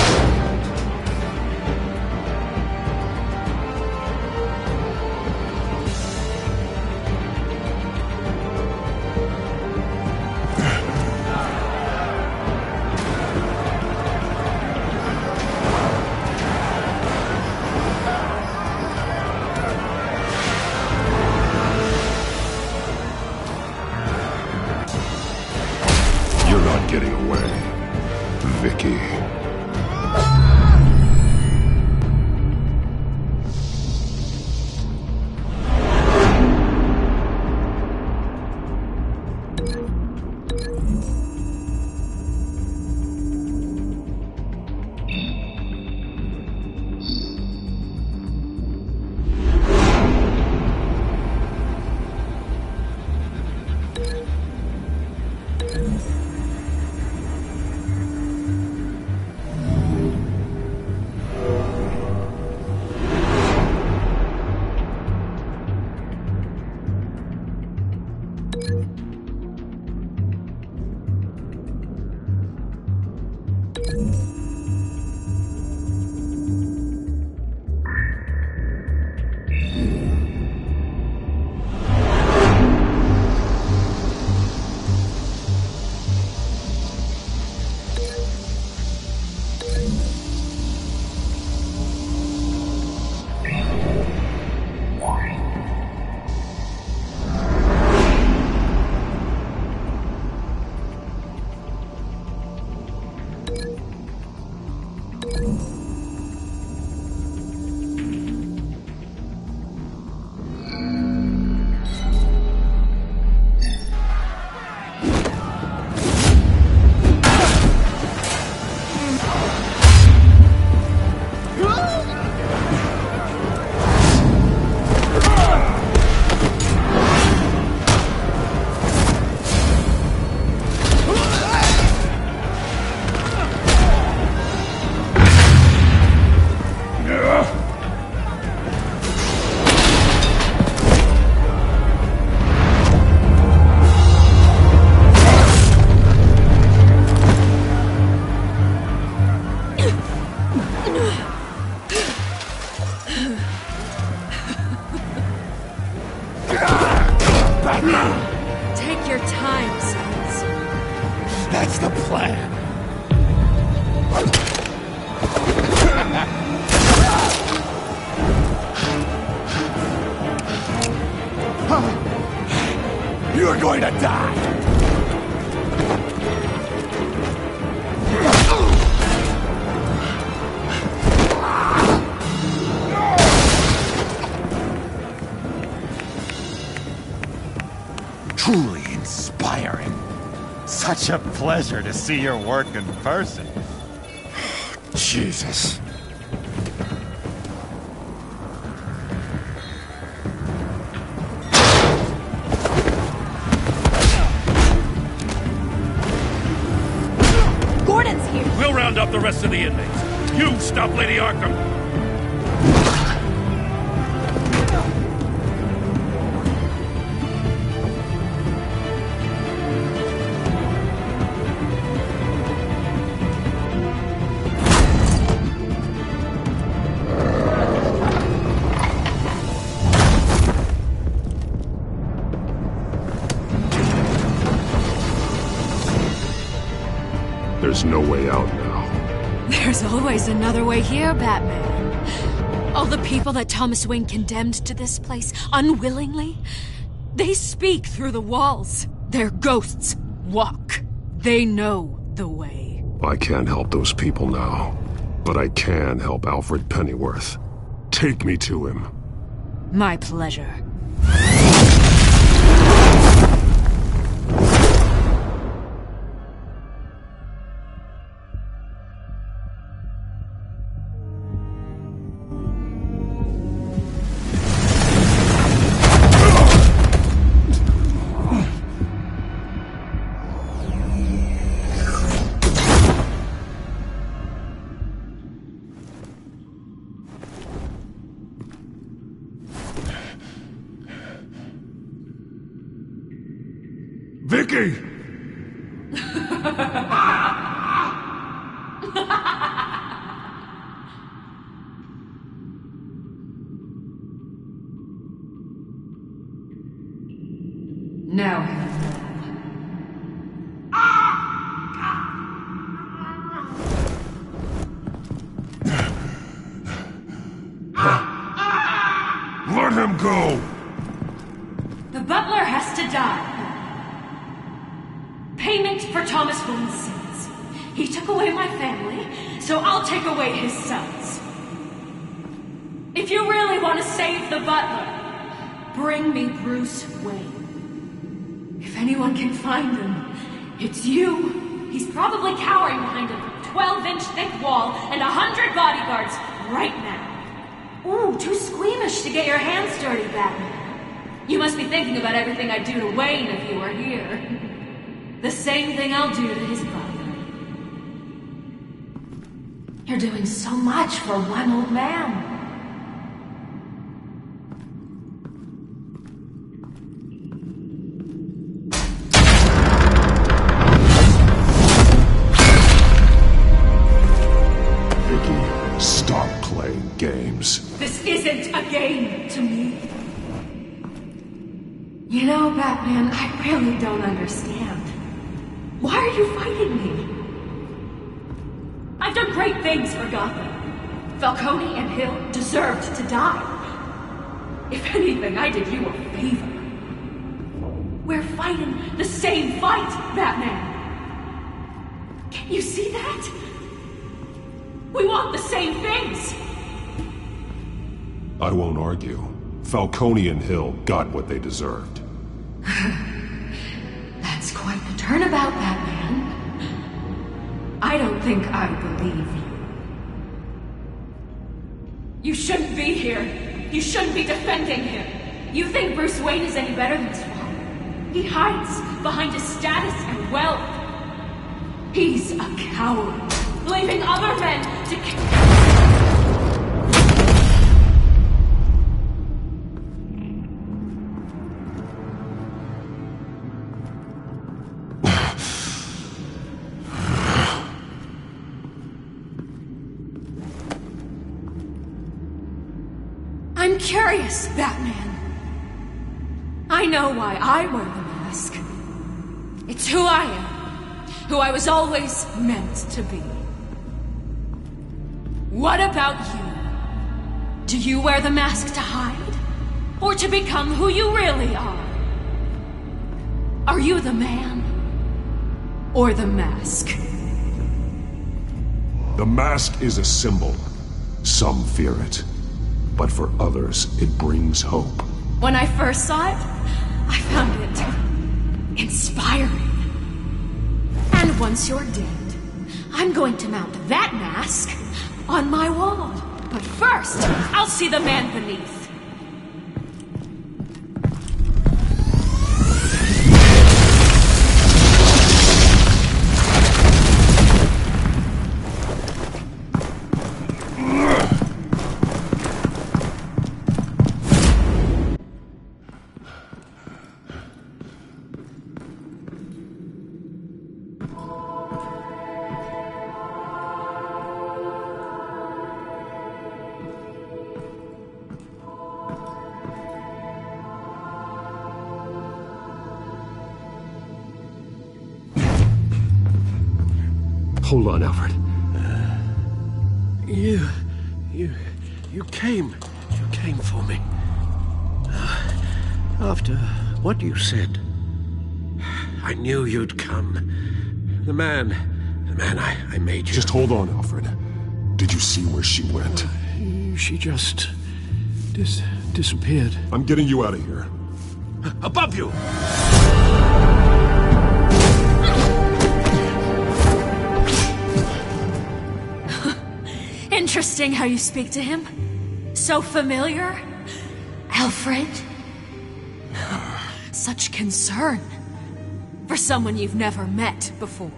You're not getting away, Vicky. Take your time, sons. That's the plan. You're going to die. Truly inspiring. Such a pleasure to see your work in person. Jesus. Gordon's here. We'll round up the rest of the inmates. You stop Lady Arkham. There's no way out now. There's always another way here, Batman. All the people that Thomas Wayne condemned to this place unwillingly, they speak through the walls. Their ghosts walk. They know the way. I can't help those people now, but I can help Alfred Pennyworth. Take me to him. My pleasure. Vicky! Now, Let him go! The butler has to die. Payment for Thomas Wayne's sins. He took away my family, so I'll take away his sons. If you really want to save the butler, bring me Bruce Wayne. If anyone can find him, it's you. He's probably cowering behind a 12-inch thick wall and 100 bodyguards right now. Ooh, too squeamish to get your hands dirty, Batman. You must be thinking about everything I'd do to Wayne if you were here. The same thing I'll do to his brother. You're doing so much for one old man. Vicky, stop playing games. This isn't a game to me. You know, Batman, I really don't understand. Why are you fighting me? I've done great things for Gotham. Falcone and Hill deserved to die. If anything, I did you a favor. We're fighting the same fight, Batman. Can you see that? We want the same things. I won't argue. Falcone and Hill got what they deserved. That's quite the turnabout, Batman. I don't think I believe you. You shouldn't be here. You shouldn't be defending him. You think Bruce Wayne is any better than Swamp? He hides behind his status and wealth. He's a coward, leaving other men to... I'm curious, Batman. I know why I wear the mask. It's who I am. Who I was always meant to be. What about you? Do you wear the mask to hide? Or to become who you really are? Are you the man? Or the mask? The mask is a symbol. Some fear it. But for others, it brings hope. When I first saw it, I found it inspiring. And once you're dead, I'm going to mount that mask on my wall. But first, I'll see the man beneath. Hold on, Alfred. You came for me. After what you said, I knew you'd come. The man I made you. Just hold on, Alfred. Did you see where she went? She just disappeared. I'm getting you out of here. Above you! Interesting how you speak to him. So familiar. Alfred. Such concern. For someone you've never met before.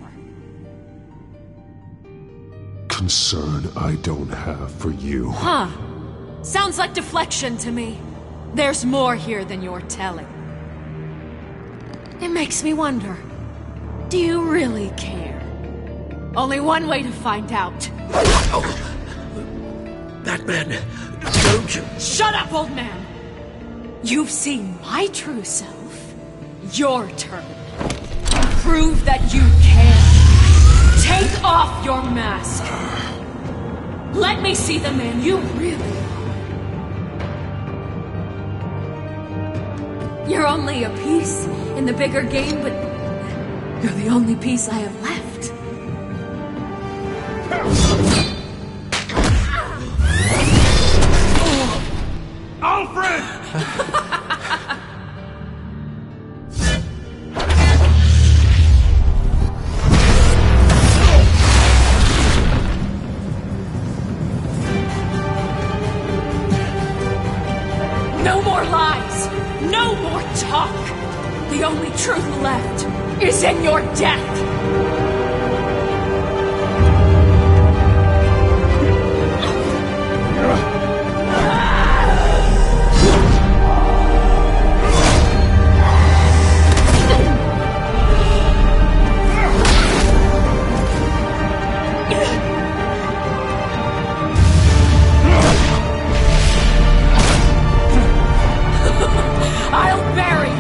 Concern I don't have for you. Huh. Sounds like deflection to me. There's more here than you're telling. It makes me wonder. Do you really care? Only one way to find out. Batman, don't you... Shut up, old man! You've seen my true self. Your turn. Prove that you care. Take off your mask. Let me see the man you really are. You're only a piece in the bigger game, but you're the only piece I have left. Alfred! No more lies! No more talk! The only truth left is in your death! I'll bury you!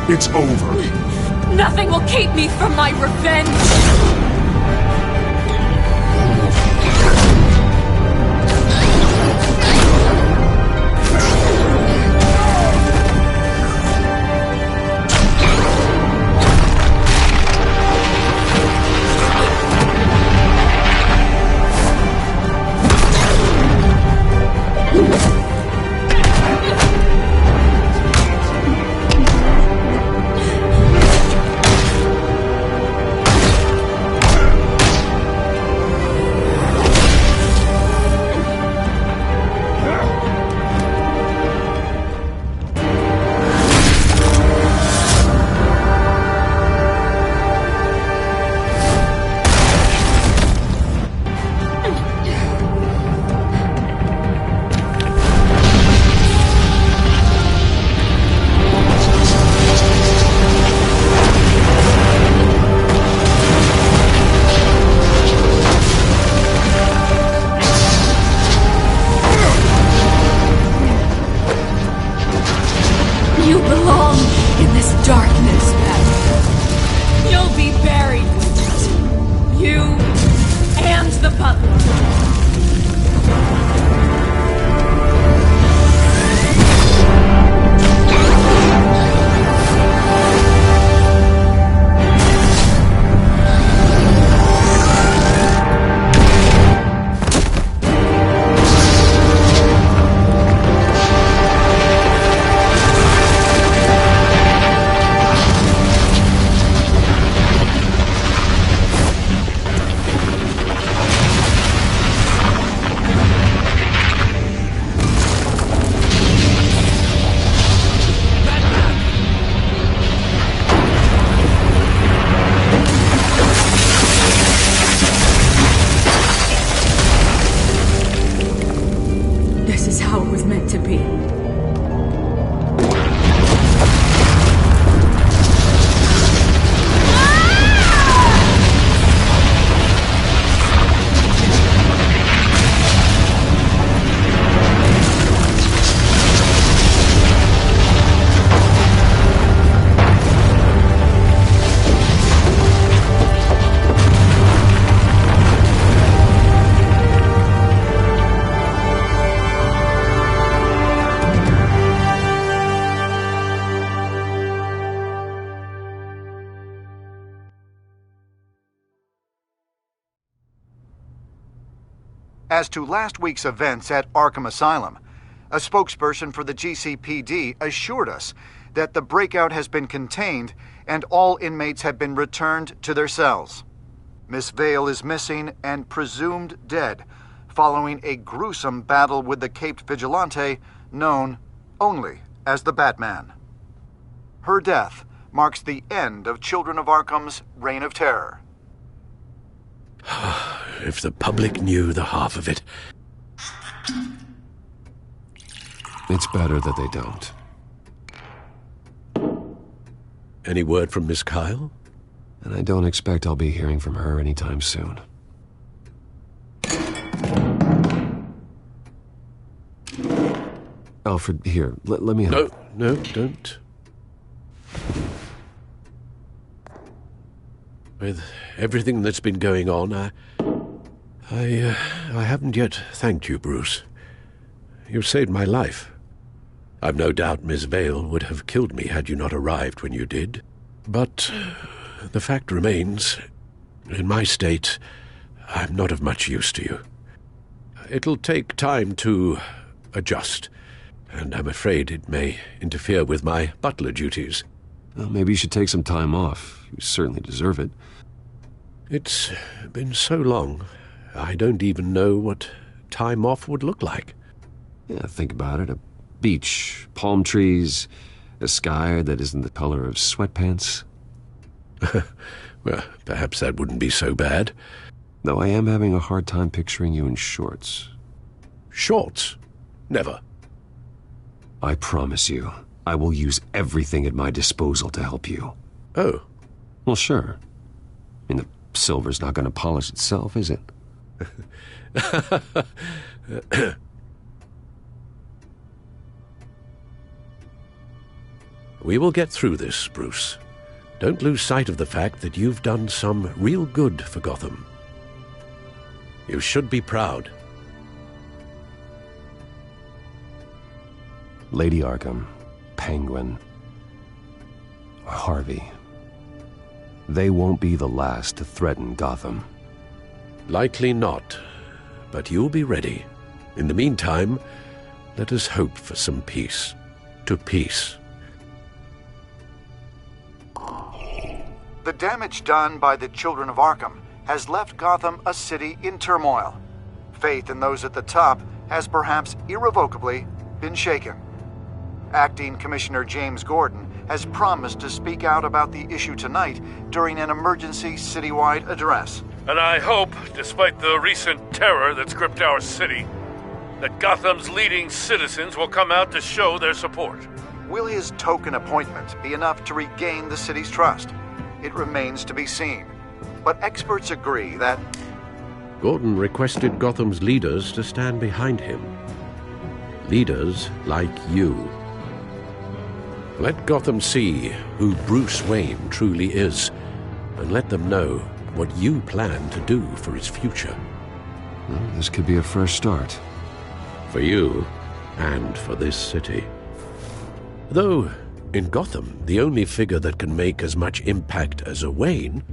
It's over. Nothing will keep me from my revenge! You belong in this darkness, Batman. You'll be buried with it. You and the butler. As to last week's events at Arkham Asylum, a spokesperson for the GCPD assured us that the breakout has been contained and all inmates have been returned to their cells. Miss Vale is missing and presumed dead, following a gruesome battle with the caped vigilante known only as the Batman. Her death marks the end of Children of Arkham's reign of terror. If the public knew the half of it. It's better that they don't. Any word from Miss Kyle? And I don't expect I'll be hearing from her anytime soon. Alfred, here, let me help. No, don't. With everything that's been going on, I haven't yet thanked you, Bruce. You've saved my life. I've no doubt Miss Vale would have killed me had you not arrived when you did. But the fact remains, in my state, I'm not of much use to you. It'll take time to adjust, and I'm afraid it may interfere with my butler duties. Well, maybe you should take some time off. You certainly deserve it. It's been so long, I don't even know what time off would look like. Yeah, think about it. A beach, palm trees, a sky that isn't the color of sweatpants. Well, perhaps that wouldn't be so bad. Though I am having a hard time picturing you in shorts. Shorts? Never. I promise you, I will use everything at my disposal to help you. Oh. Well, sure. I mean, the silver's not going to polish itself, is it? We will get through this, Bruce. Don't lose sight of the fact that you've done some real good for Gotham. You should be proud. Lady Arkham, Penguin, Harvey. They won't be the last to threaten Gotham. Likely not, but you'll be ready. In the meantime, let us hope for some peace. To peace. The damage done by the Children of Arkham has left Gotham a city in turmoil. Faith in those at the top has perhaps irrevocably been shaken. Acting Commissioner James Gordon has promised to speak out about the issue tonight during an emergency citywide address. And I hope, despite the recent terror that's gripped our city, that Gotham's leading citizens will come out to show their support. Will his token appointment be enough to regain the city's trust? It remains to be seen. But experts agree that Gordon requested Gotham's leaders to stand behind him. Leaders like you. Let Gotham see who Bruce Wayne truly is, and let them know what you plan to do for its future. Well, this could be a fresh start. For you, and for this city. Though, in Gotham, the only figure that can make as much impact as a Wayne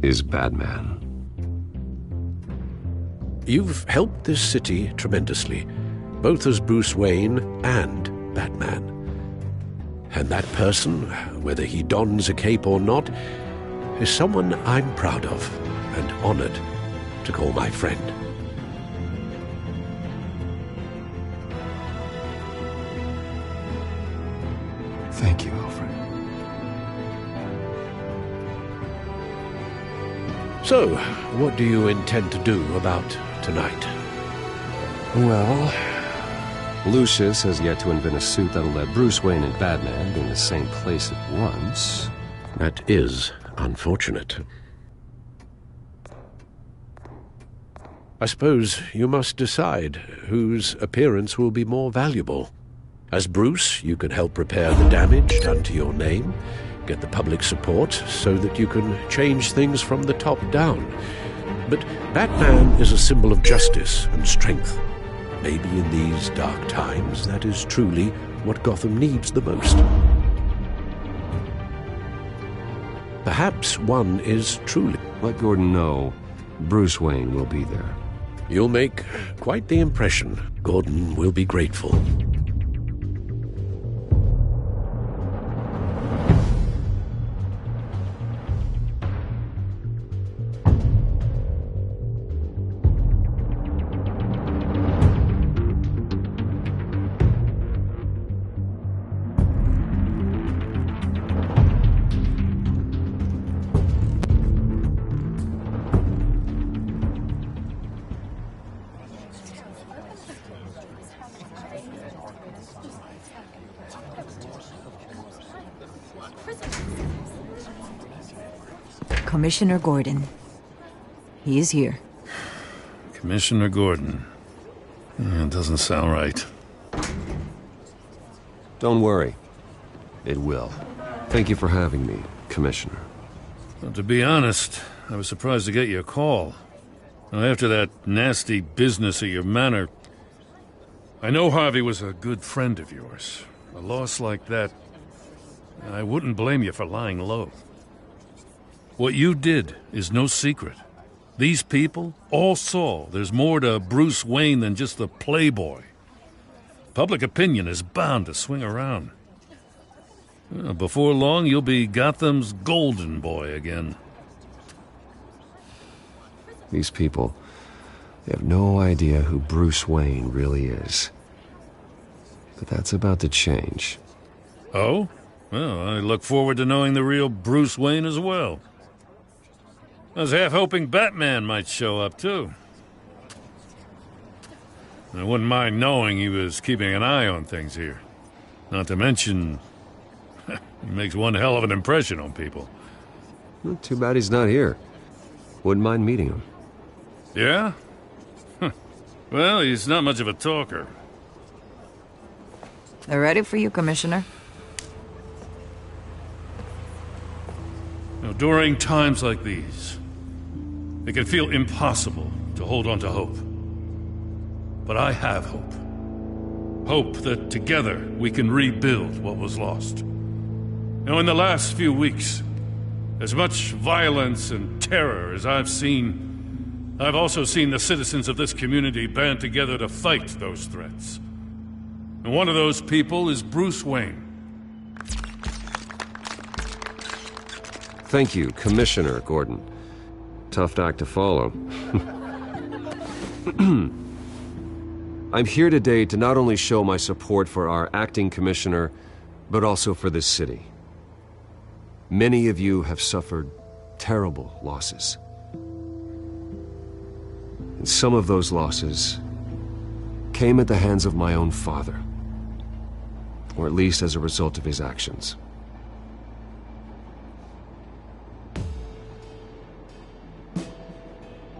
is Batman. You've helped this city tremendously, both as Bruce Wayne and Batman. And that person, whether he dons a cape or not, is someone I'm proud of and honored to call my friend. Thank you, Alfred. So, what do you intend to do about tonight? Well, Lucius has yet to invent a suit that'll let Bruce Wayne and Batman be in the same place at once. That is unfortunate. I suppose you must decide whose appearance will be more valuable. As Bruce, you can help repair the damage done to your name, get the public support so that you can change things from the top down. But Batman is a symbol of justice and strength. Maybe in these dark times, that is truly what Gotham needs the most. Perhaps one is truly... Let Gordon know Bruce Wayne will be there. You'll make quite the impression. Gordon will be grateful. Commissioner Gordon. He is here. Commissioner Gordon. It doesn't sound right. Don't worry. It will. Thank you for having me, Commissioner. Well, to be honest, I was surprised to get your call. Now, after that nasty business at your manor, I know Harvey was a good friend of yours. A loss like that, I wouldn't blame you for lying low. What you did is no secret. These people all saw there's more to Bruce Wayne than just the playboy. Public opinion is bound to swing around. Well, before long, you'll be Gotham's golden boy again. These people, they have no idea who Bruce Wayne really is. But that's about to change. Oh? Well, I look forward to knowing the real Bruce Wayne as well. I was half hoping Batman might show up, too. I wouldn't mind knowing he was keeping an eye on things here. Not to mention, he makes one hell of an impression on people. Well, too bad he's not here. Wouldn't mind meeting him. Yeah? Well, he's not much of a talker. They're ready for you, Commissioner. Now, during times like these, it can feel impossible to hold on to hope. But I have hope. Hope that together we can rebuild what was lost. Now, in the last few weeks, as much violence and terror as I've seen, I've also seen the citizens of this community band together to fight those threats. And one of those people is Bruce Wayne. Thank you, Commissioner Gordon. Tough act to follow. I'm here today to not only show my support for our acting commissioner, but also for this city. Many of you have suffered terrible losses. And some of those losses came at the hands of my own father, or at least as a result of his actions.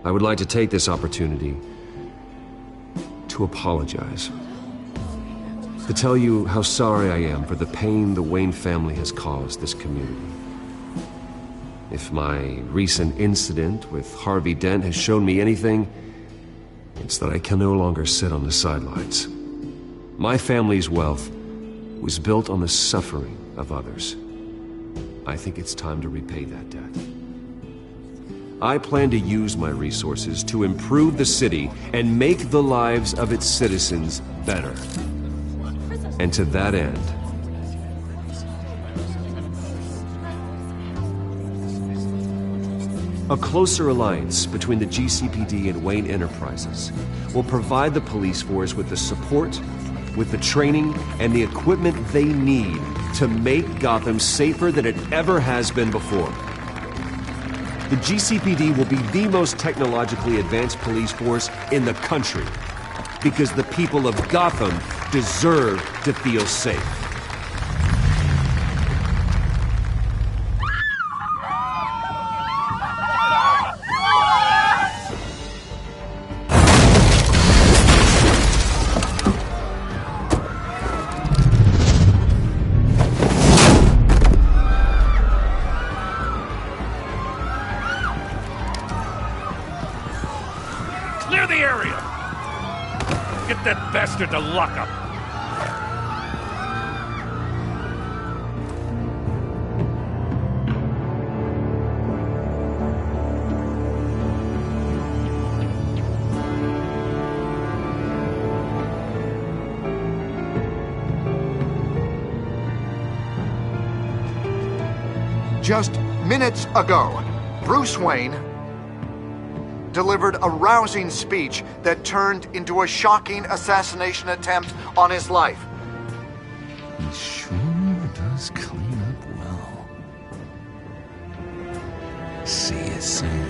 I would like to take this opportunity to apologize. To tell you how sorry I am for the pain the Wayne family has caused this community. If my recent incident with Harvey Dent has shown me anything, it's that I can no longer sit on the sidelines. My family's wealth was built on the suffering of others. I think it's time to repay that debt. I plan to use my resources to improve the city and make the lives of its citizens better. And to that end, a closer alliance between the GCPD and Wayne Enterprises will provide the police force with the support, with the training, and the equipment they need to make Gotham safer than it ever has been before. The GCPD will be the most technologically advanced police force in the country, because the people of Gotham deserve to feel safe. Clear the area! Get that bastard to lock up! Just minutes ago, Bruce Wayne delivered a rousing speech that turned into a shocking assassination attempt on his life. He sure does clean up well. See you soon.